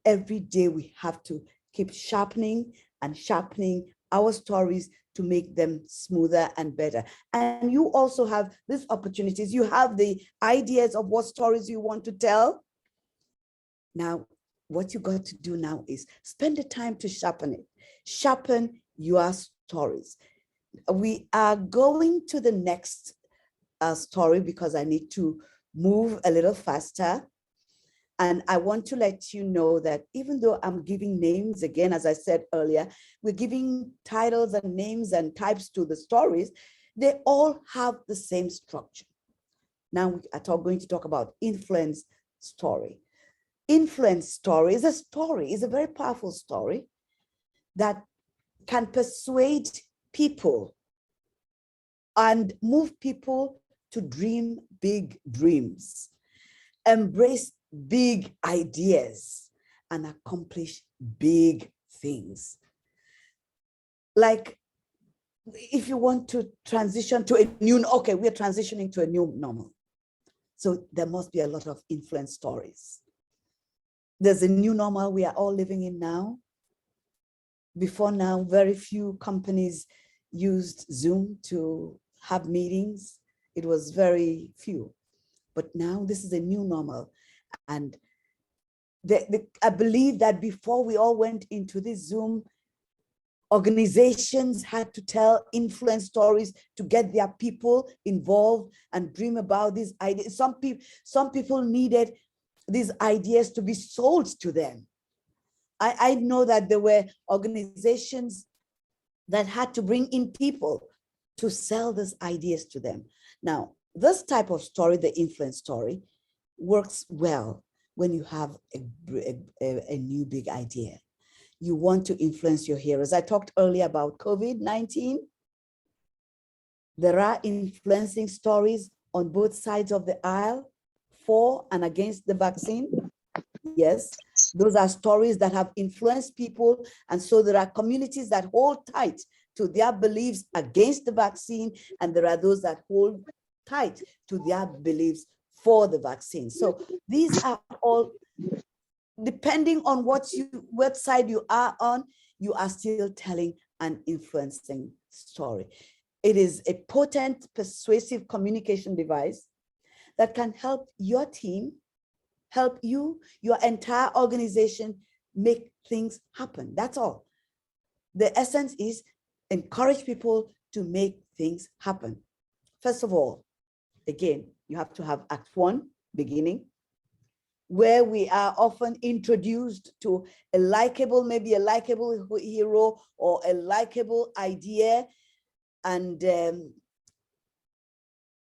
Every day we have to keep sharpening and sharpening our stories to make them smoother and better. And you also have these opportunities. You have the ideas of what stories you want to tell. Now, what you got to do now is spend the time to sharpen it. Sharpen your stories. We are going to the next story because I need to move a little faster. And I want to let you know that even though I'm giving names, again, as I said earlier, we're giving titles and names and types to the stories, they all have the same structure. Now we are going to talk about influence story. Influence story is a very powerful story that can persuade people and move people to dream big dreams, embrace big ideas, and accomplish big things. Like if you want to transition to a new, okay, we're transitioning to a new normal. So there must be a lot of influence stories. There's a new normal we are all living in now. Before now, very few companies used Zoom to have meetings. It was very few. But now this is a new normal. And I believe that before we all went into this Zoom Organizations had to tell influence stories to get their people involved and dream about these ideas. Some people needed these ideas to be sold to them. I know that there were organizations that had to bring in people to sell these ideas to them. Now, this type of story, the influence story, works well when you have a new big idea. You want to influence your heroes. I talked earlier about COVID-19. There are influencing stories on both sides of the aisle, for and against the vaccine. Yes, those are stories that have influenced people. And so there are communities that hold tight to their beliefs against the vaccine, and there are those that hold tight to their beliefs for the vaccine. So these are all, depending on what side you are on, you are still telling an influencing story. It is a potent, persuasive communication device that can help your team, help you, your entire organization make things happen. That's all. The essence is encourage people to make things happen. First of all, again, you have to have Act 1, beginning, where we are often introduced to a likable, maybe a likable hero or a likable idea. And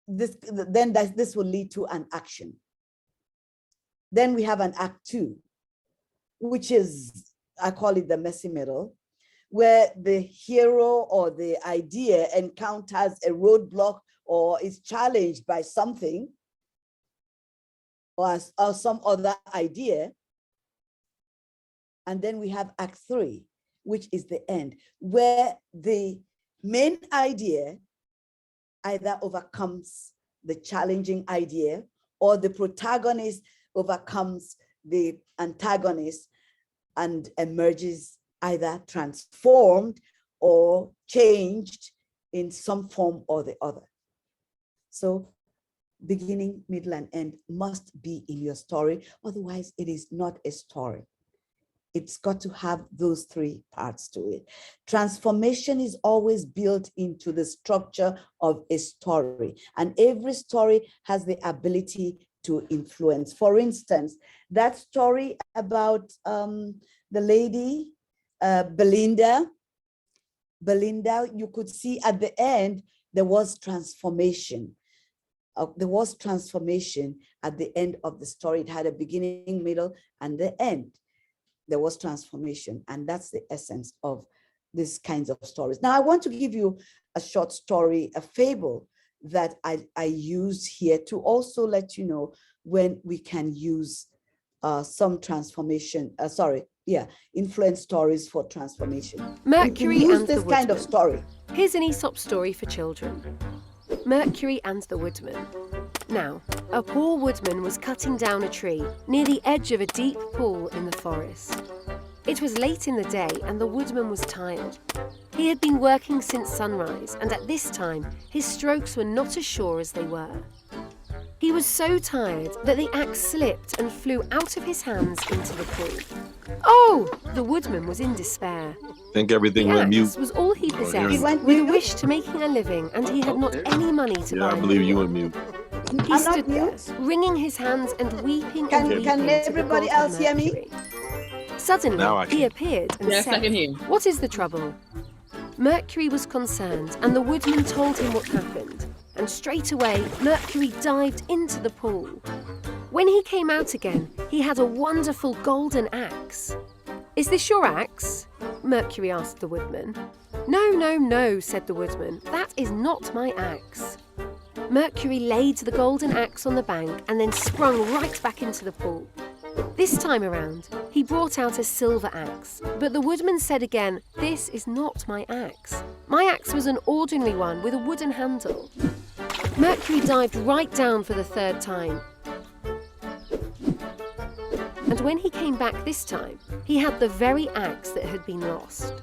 this will lead to an action. Then we have an Act 2, which is, I call it the messy middle, where the hero or the idea encounters a roadblock or is challenged by something or some other idea. And then we have Act 3, which is the end, where the main idea either overcomes the challenging idea or the protagonist overcomes the antagonist and emerges either transformed or changed in some form or the other. So beginning, middle, and end must be in your story. Otherwise, it is not a story. It's got to have those three parts to it. Transformation is always built into the structure of a story, and every story has the ability to influence. For instance, that story about the lady, Belinda, you could see at the end, there was transformation. There was transformation at the end of the story. It had a beginning, middle, and the end. There was transformation, and that's the essence of these kinds of stories. Now, I want to give you a short story, a fable that I use here to also let you know when we can use some transformation, influence stories for transformation. Mercury and this the kind of Woodman. story. Here's an Aesop story for children. Mercury and the Woodman. Now, a poor woodman was cutting down a tree near the edge of a deep pool in the forest. It was late in the day and the woodman was tired. He had been working since sunrise, and at this time his strokes were not as sure as they were. He was so tired that the axe slipped and flew out of his hands into the pool. Oh! The woodman was in despair. Think everything The went mute. axe was all he possessed, He went with a mute? wish to making a living, and he had not any money to Yeah, buy I a believe new you one. went mute. He I'm not stood there, mute. wringing his hands and weeping Can and weeping to the everybody god of else hear me? Mercury. Suddenly, Now I he can. appeared and Yes, I said, can hear. "What is the trouble?" Mercury was concerned, and the woodman told him what happened. And straight away, Mercury dived into the pool. When he came out again, he had a wonderful golden axe. "Is this your axe?" Mercury asked the woodman. "No, no, no," said the woodman. "That is not my axe." Mercury laid the golden axe on the bank and then sprung right back into the pool. This time around, he brought out a silver axe, but the woodman said again, "This is not my axe. My axe was an ordinary one with a wooden handle." Mercury dived right down for the third time. And when he came back this time, he had the very axe that had been lost.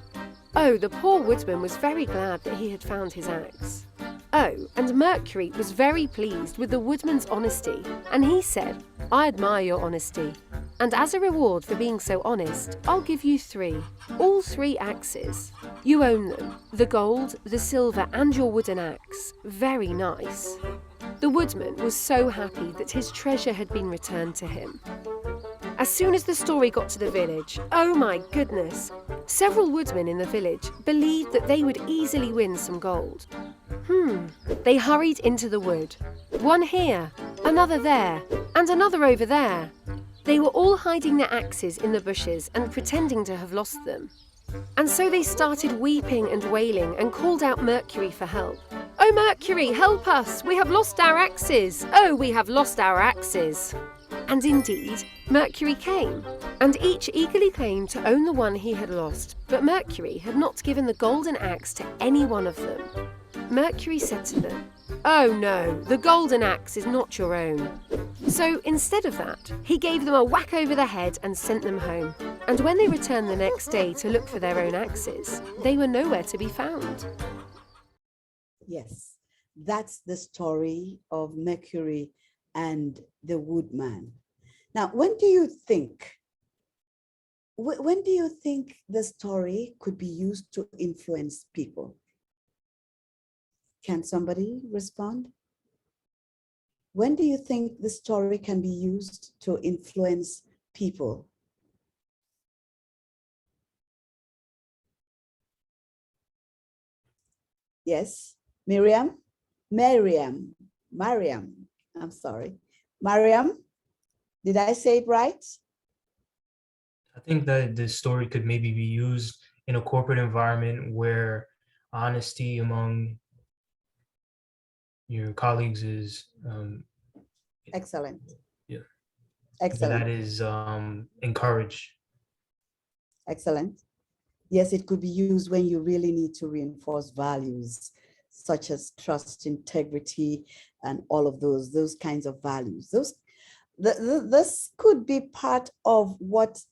Oh, the poor woodman was very glad that he had found his axe. Oh, and Mercury was very pleased with the woodman's honesty, and he said, "I admire your honesty. And as a reward for being so honest, I'll give you 3. All 3 axes. You own them. The gold, the silver and your wooden axe. Very nice. The woodman was so happy that his treasure had been returned to him. As soon as the story got to the village, oh my goodness, several woodmen in the village believed that they would easily win some gold. They hurried into the wood. One here, another there, and another over there. They were all hiding their axes in the bushes and pretending to have lost them. And so they started weeping and wailing and called out Mercury for help. "Oh, Mercury, help us! We have lost our axes! Oh, we have lost our axes!" And indeed, Mercury came, and each eagerly claimed to own the one he had lost, but Mercury had not given the golden axe to any one of them. Mercury said to them, "Oh no, the golden axe is not your own." So instead of that, he gave them a whack over the head and sent them home. And when they returned the next day to look for their own axes, they were nowhere to be found. Yes, that's the story of Mercury and the woodman. Now, when do you think the story could be used to influence people? Can somebody respond? When do you think the story can be used to influence people? Yes, Mariam, I'm sorry. Mariam, did I say it right? I think that this story could maybe be used in a corporate environment where honesty among your colleagues is Excellent. Yeah. Excellent. that is encouraged. Excellent. Yes, it could be used when you really need to reinforce values such as trust, integrity, and all of those kinds of values. This could be part of what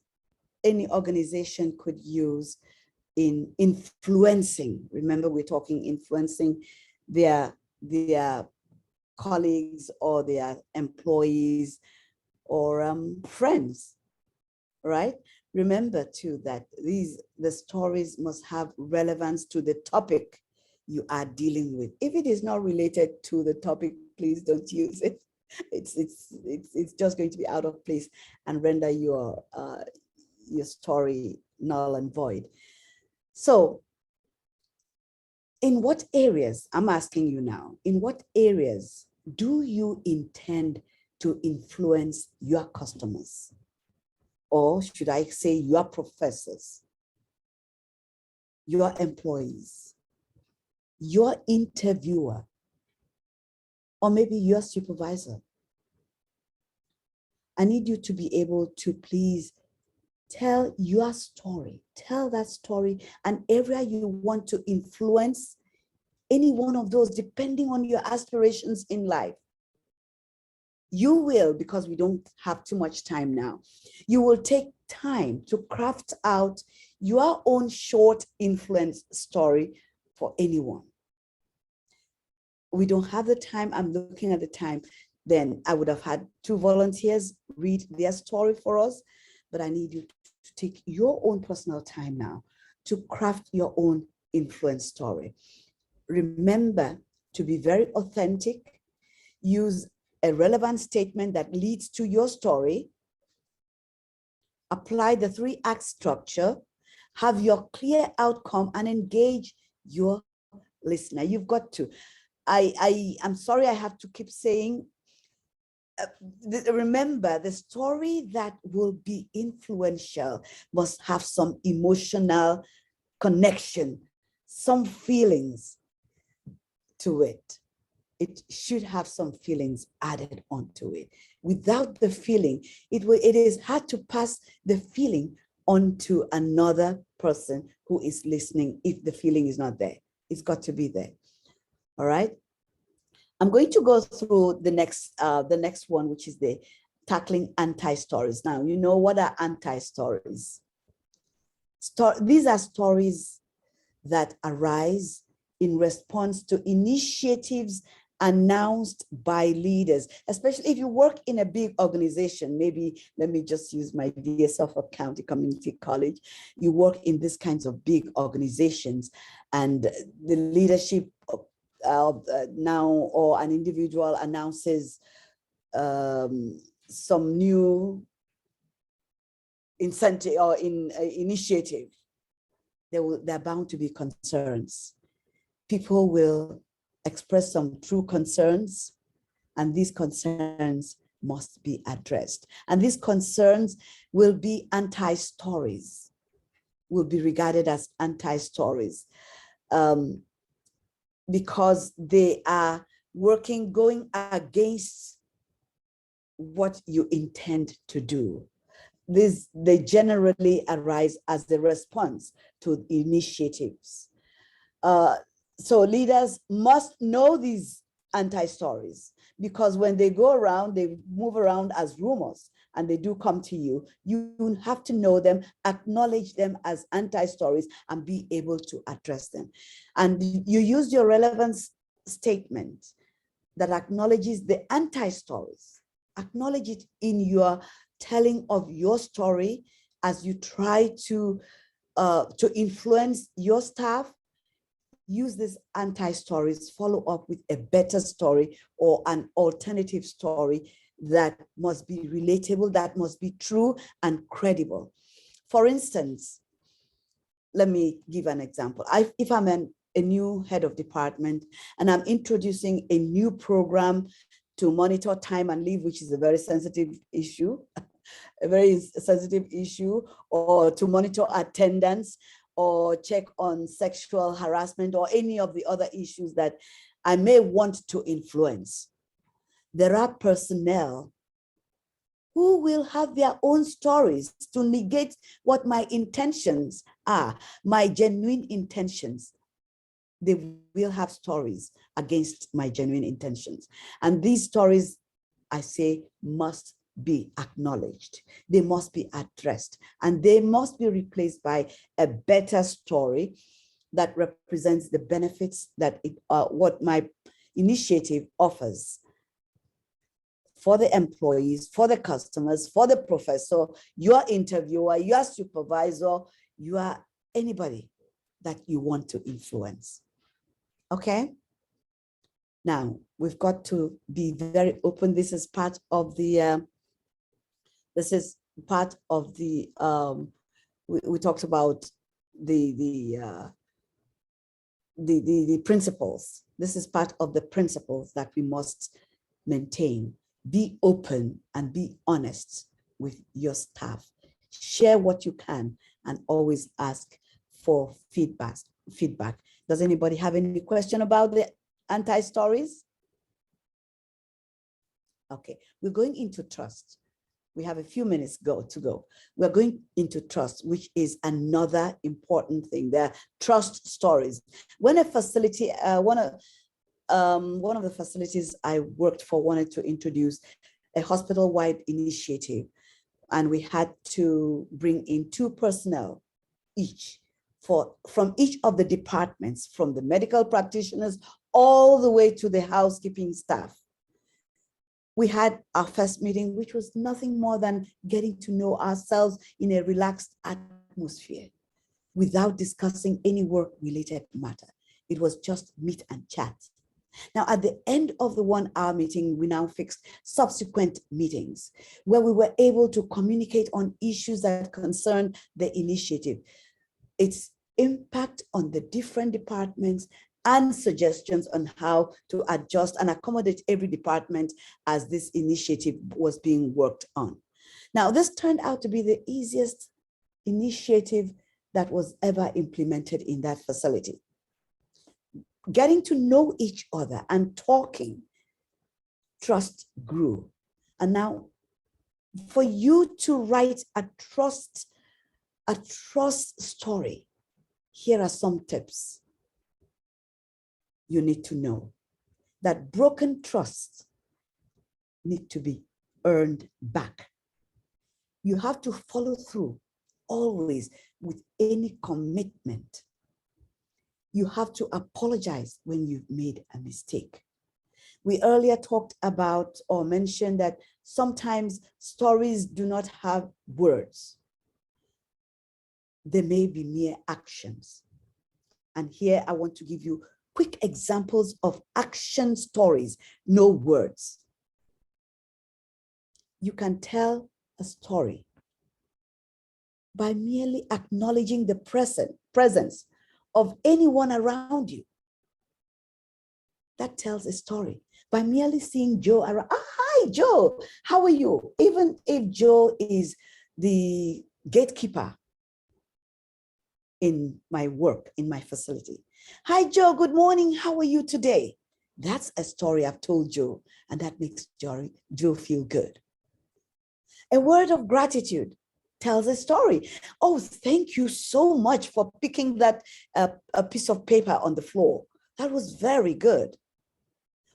any organization could use in influencing. Remember, we're talking influencing their colleagues or their employees or friends, right? Remember too that the stories must have relevance to the topic you are dealing with. If it is not related to the topic, please don't use it. It's just going to be out of place and render your story null and void. So in what areas, I'm asking you now, in what areas do you intend to influence your customers? Or should I say your professors, your employees, your interviewer, or maybe your supervisor? I need you to be able to please tell your story. Tell that story, an area you want to influence, any one of those, depending on your aspirations in life. You will, because we don't have too much time now, you will take time to craft out your own short influence story for anyone. We don't have the time. I'm looking at the time. Then I would have had 2 volunteers read their story for us, but I need you to take your own personal time now to craft your own influence story. Remember to be very authentic. Use a relevant statement that leads to your story. Apply the 3-act structure. Have your clear outcome and engage your listener. You've got to. I'm sorry I have to keep saying, remember, the story that will be influential must have some emotional connection, some feelings to it. It should have some feelings added onto it. Without the feeling, it is hard to pass the feeling on to another person who is listening if the feeling is not there. It's got to be there. All right. I'm going to go through the next one, which is the tackling anti-stories. Now, you know what are anti-stories? These are stories that arise in response to initiatives announced by leaders, especially if you work in a big organization. Maybe let me just use my dear Suffolk County Community College. You work in these kinds of big organizations, and the leadership now, or an individual announces some new incentive or initiative. There are bound to be concerns. People will express some true concerns, and these concerns must be addressed. And these concerns will be anti-stories, will be regarded as anti-stories, because they are going against what you intend to do. They generally arise as the response to initiatives. So leaders must know these anti-stories, because when they go around, they move around as rumors, and they do come to you. You have to know them, acknowledge them as anti-stories, and be able to address them. And you use your relevance statement that acknowledges the anti-stories. Acknowledge it in your telling of your story as you try to influence your staff. Use these anti-stories, follow up with a better story or an alternative story that must be relatable, that must be true and credible. For instance, let me give an example. If I'm a new head of department and I'm introducing a new program to monitor time and leave, which is a very sensitive issue, or to monitor attendance, or check on sexual harassment, or any of the other issues that I may want to influence. There are personnel who will have their own stories to negate what my intentions are, my genuine intentions. They will have stories against my genuine intentions. And these stories, I say, must be acknowledged. They must be addressed, and they must be replaced by a better story that represents the benefits that what my initiative offers for the employees, for the customers, for the professor, your interviewer, your supervisor, your anybody that you want to influence. Okay? Now, we've got to be very open. This is part of the we talked about the principles. This is part of the principles that we must maintain. Be open and be honest with your staff. Share what you can and always ask for feedback. Does anybody have any question about the anti-stories? Okay, we're going into trust. We have a few minutes to go. We're going into trust, which is another important thing. There are trust stories. When a facility, one of the facilities I worked for wanted to introduce a hospital-wide initiative, and we had to bring in 2 personnel each from each of the departments, from the medical practitioners all the way to the housekeeping staff. We had our first meeting, which was nothing more than getting to know ourselves in a relaxed atmosphere without discussing any work-related matter. It was just meet and chat. Now, at the end of the 1-hour meeting, we now fixed subsequent meetings where we were able to communicate on issues that concern the initiative, its impact on the different departments, and suggestions on how to adjust and accommodate every department as this initiative was being worked on. Now, this turned out to be the easiest initiative that was ever implemented in that facility. Getting to know each other and talking, trust grew. And now, for you to write a trust story, here are some tips. You need to know that broken trust need to be earned back. You have to follow through always with any commitment. You have to apologize when you've made a mistake. We earlier talked about or mentioned that sometimes stories do not have words. They may be mere actions. And here I want to give you quick examples of action stories, no words. You can tell a story by merely acknowledging the presence of anyone around you. That tells a story. By merely seeing Joe around, hi Joe, how are you? Even if Joe is the gatekeeper in my work, in my facility. Hi Joe, good morning, how are you today? That's a story I've told Joe, and that makes Joe feel good. A word of gratitude tells a story. Oh, thank you so much for picking that a piece of paper on the floor. That was very good.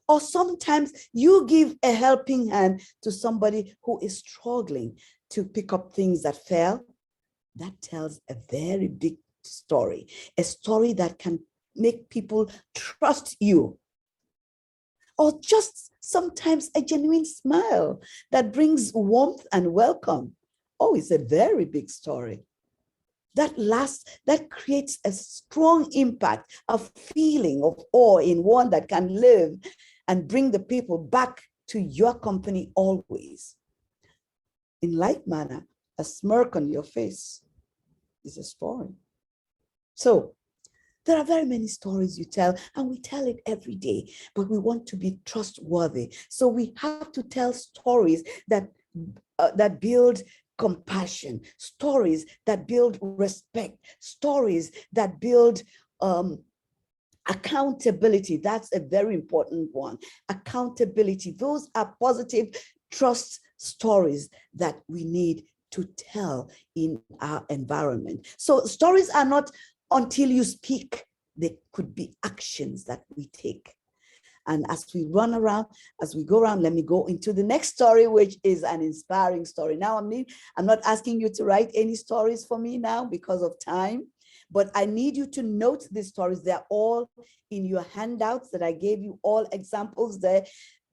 Or sometimes you give a helping hand to somebody who is struggling to pick up things that fell. That tells a very big story, a story that can make people trust you. Or just sometimes a genuine smile that brings warmth and welcome. Oh, it's a very big story. That creates a strong impact, a feeling of awe in one that can live and bring the people back to your company always. In like manner, a smirk on your face is a story. So there are very many stories you tell, and we tell it every day, but we want to be trustworthy. So we have to tell stories that build compassion, stories that build respect, stories that build accountability. That's a very important one. Accountability. Those are positive trust stories that we need to tell in our environment. So stories are not until you speak. They could be actions that we take. And as we go around, let me go into the next story, which is an inspiring story. Now, I'm not asking you to write any stories for me now because of time, but I need you to note these stories. They're all in your handouts that I gave you, all examples there.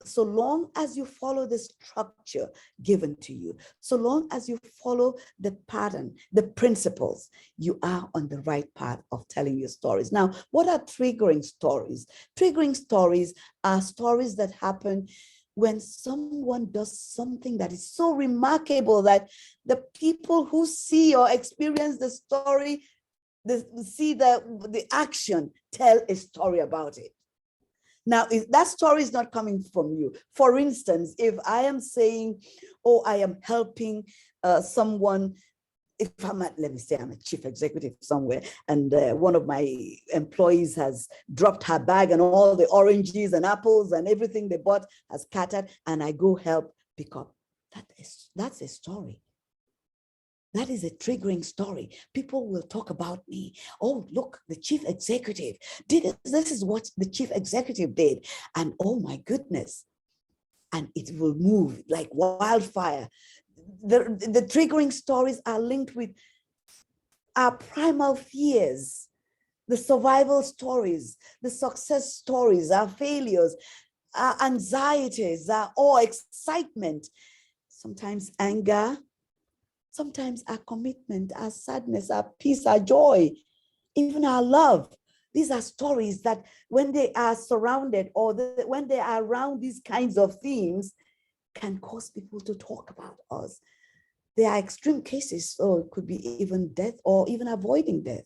So long as you follow the structure given to you, so long as you follow the pattern, the principles, you are on the right path of telling your stories. Now, what are triggering stories? Triggering stories are stories that happen when someone does something that is so remarkable that the people who see or experience the story, see the action, tell a story about it. Now, if that story is not coming from you, for instance, if I am saying, oh, I am helping someone, if let me say I'm a chief executive somewhere, and one of my employees has dropped her bag and all the oranges and apples and everything they bought has scattered, and I go help pick up. That's a story. That is a triggering story. People will talk about me. Oh, look, the chief executive did it. This is what the chief executive did. And oh my goodness. And it will move like wildfire. The triggering stories are linked with our primal fears, the survival stories, the success stories, our failures, our anxieties, our awe, excitement, sometimes anger, sometimes our commitment, our sadness, our peace, our joy, even our love. These are stories that when they are surrounded or when they are around these kinds of themes can cause people to talk about us. There are extreme cases, so it could be even death or even avoiding death.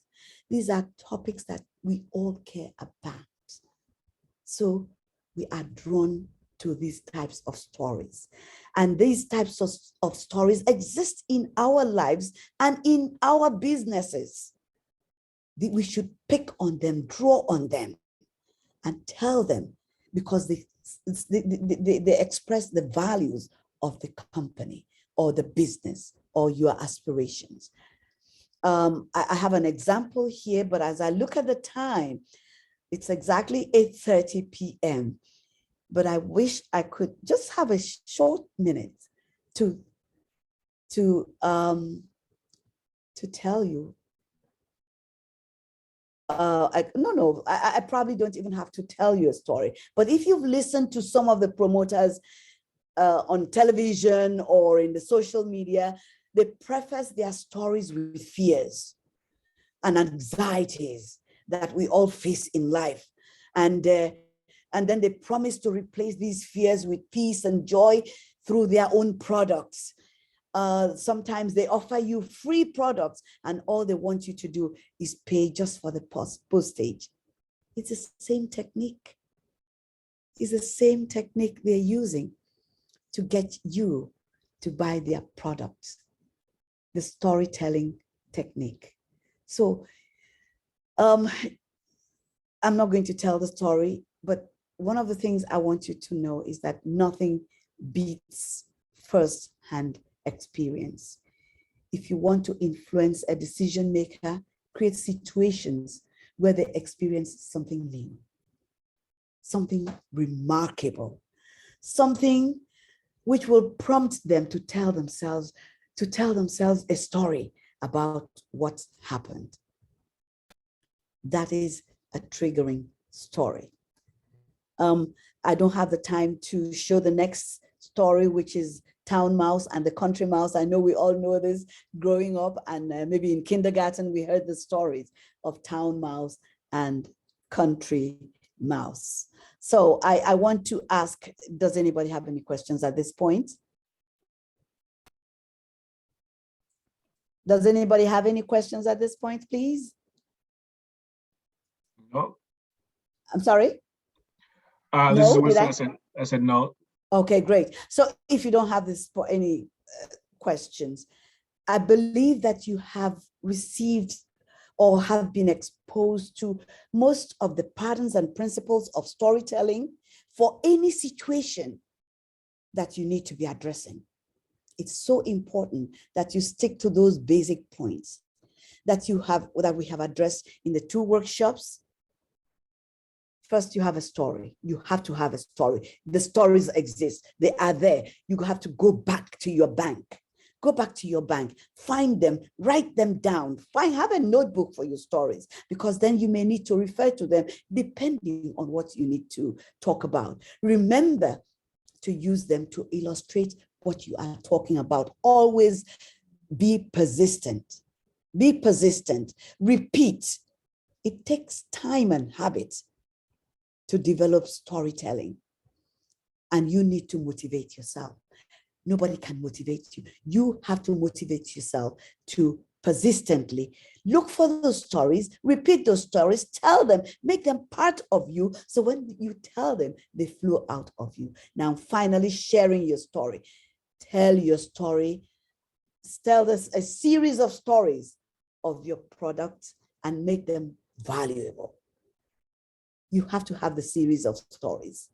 These are topics that we all care about. So we are drawn to these types of stories. And these types of stories exist in our lives and in our businesses. We should pick on them, draw on them, and tell them because they express the values of the company or the business or your aspirations. I have an example here, but as I look at the time, it's exactly 8:30 p.m. But I wish I could just have a short minute to tell you I probably don't even have to tell you a story. But if you've listened to some of the promoters on television or in the social media, they preface their stories with fears and anxieties that we all face in life. And then they promise to replace these fears with peace and joy through their own products. Sometimes they offer you free products and all they want you to do is pay just for the postage. It's the same technique. It's the same technique they're using to get you to buy their products, the storytelling technique. So I'm not going to tell the story, but one of the things I want you to know is that nothing beats first-hand experience. If you want to influence a decision maker, create situations where they experience something new, something remarkable, something which will prompt them to tell themselves a story about what happened. That is a triggering story. I don't have the time to show the next story, which is Town Mouse and the Country Mouse. I know we all know this growing up, and maybe in kindergarten we heard the stories of Town Mouse and Country Mouse. So I want to ask, does anybody have any questions at this point? Does anybody have any questions at this point, please? No. I'm sorry? This is No, what did I said no. Okay, great. So if you don't have this for any questions, I believe that you have received or have been exposed to most of the patterns and principles of storytelling for any situation that you need to be addressing. It's so important that you stick to those basic points that we have addressed in the 2 workshops. First, you have a story. You have to have a story. The stories exist. They are there. You have to go back to your bank. Go back to your bank. Find them. Write them down. Have a notebook for your stories, because then you may need to refer to them depending on what you need to talk about. Remember to use them to illustrate what you are talking about. Always be persistent. Be persistent. Repeat. It takes time and habit to develop storytelling, and you need to motivate yourself. Nobody can motivate you. You have to motivate yourself to persistently look for those stories, repeat those stories, tell them, make them part of you. So when you tell them, they flow out of you. Now, finally, sharing your story. Tell your story. Tell us a series of stories of your product and make them valuable. You have to have the series of stories.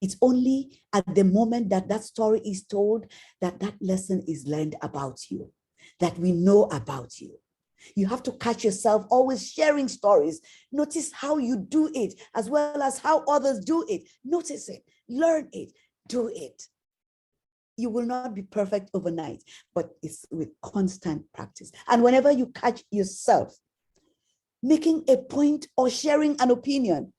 It's only at the moment that that story is told that that lesson is learned about you, that we know about you. You have to catch yourself always sharing stories. Notice how you do it as well as how others do it. Notice it, learn it, do it. You will not be perfect overnight, but it's with constant practice. And whenever you catch yourself making a point or sharing an opinion,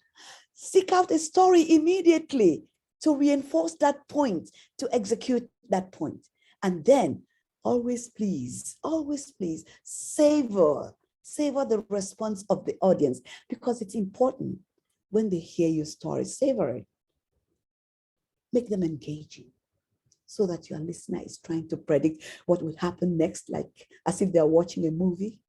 seek out a story immediately to reinforce that point, to execute that point. And then always please savor the response of the audience, because it's important when they hear your story. Savor it. Make them engaging so that your listener is trying to predict what will happen next, like as if they're watching a movie.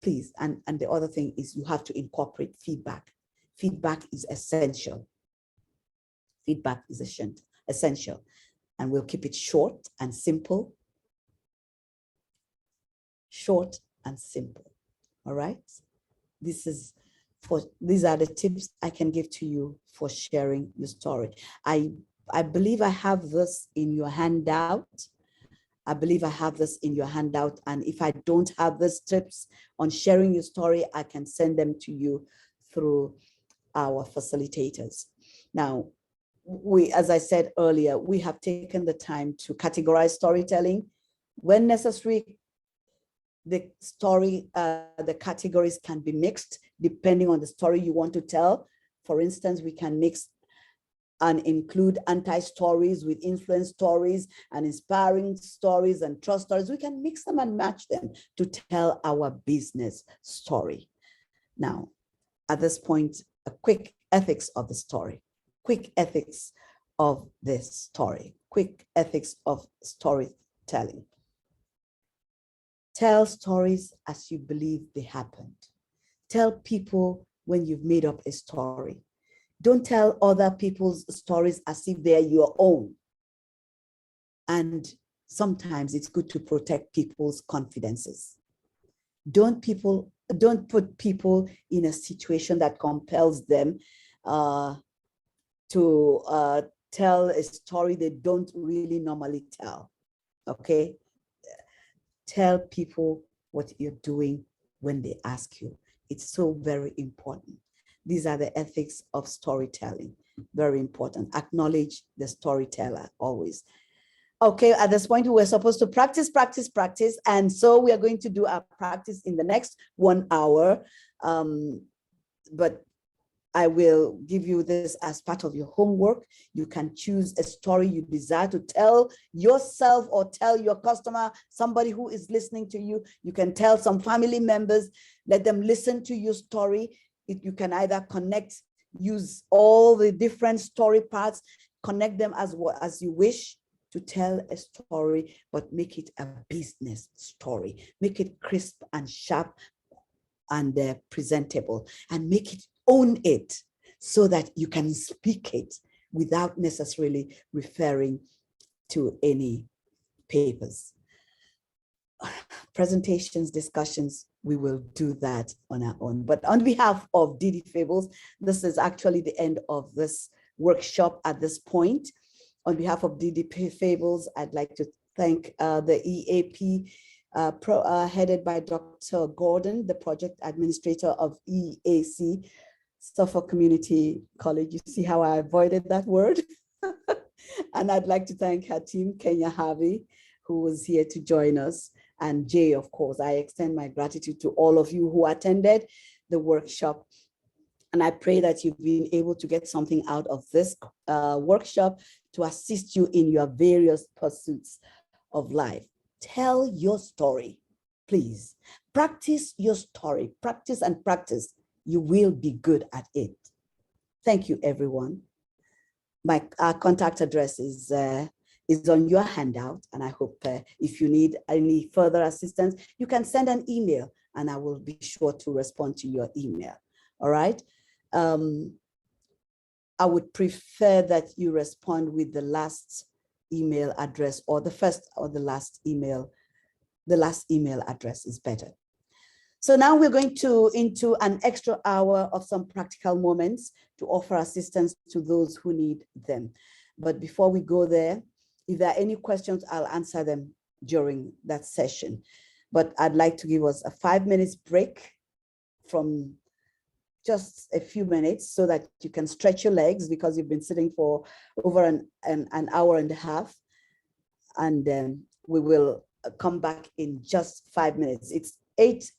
Please, and the other thing is you have to incorporate feedback. Feedback is essential. Feedback is essential. And we'll keep it short and simple. Short and simple. All right? These are the tips I can give to you for sharing your story. I believe I have this in your handout. And if I don't have these tips on sharing your story, I can send them to you through our facilitators. Now, as I said earlier, we have taken the time to categorize storytelling. When necessary, The story, the categories can be mixed depending on the story you want to tell. For instance, we can mix and include anti-stories with influence stories and inspiring stories and trust stories. We can mix them and match them to tell our business story. Now, at this point, a quick ethics of the story, quick ethics of this story, quick ethics of storytelling. Tell stories as you believe they happened. Tell people when you've made up a story. Don't tell other people's stories as if they're your own. And sometimes it's good to protect people's confidences. Don't put people in a situation that compels them to tell a story they don't really normally tell, okay? Tell people what you're doing when they ask you. It's so very important. These are the ethics of storytelling, very important. Acknowledge the storyteller always. Okay, at this point, we're supposed to practice. And so we are going to do our practice in the next 1 hour. But I will give you this as part of your homework. You can choose a story you desire to tell yourself or tell your customer, somebody who is listening to you. You can tell some family members, let them listen to your story. You can either connect, use all the different story parts, connect them as you wish to tell a story, but make it a business story. Make it crisp and sharp and presentable, and make it, own it, so that you can speak it without necessarily referring to any papers. Presentations, discussions, we will do that on our own. But on behalf of DD Fables, this is actually the end of this workshop at this point. On behalf of DD Fables, I'd like to thank the EAP headed by Dr. Gordon, the project administrator of EAC, Suffolk Community College. You see how I avoided that word? And I'd like to thank her team, Kenya Harvey, who was here to join us, and Jay, of course. I extend my gratitude to all of you who attended the workshop. And I pray that you've been able to get something out of this workshop to assist you in your various pursuits of life. Tell your story, please. Practice your story. Practice and practice. You will be good at it. Thank you, everyone. My contact address is on your handout, and I hope if you need any further assistance, you can send an email, and I will be sure to respond to your email. All right. I would prefer that you respond with the last email address, or the first or the last email. The last email address is better. So now we're going into an extra hour of some practical moments to offer assistance to those who need them. But before we go there, if there are any questions, I'll answer them during that session. But I'd like to give us a 5 minutes break from just a few minutes so that you can stretch your legs, because you've been sitting for over an hour and a half. And then we will come back in just 5 minutes. It's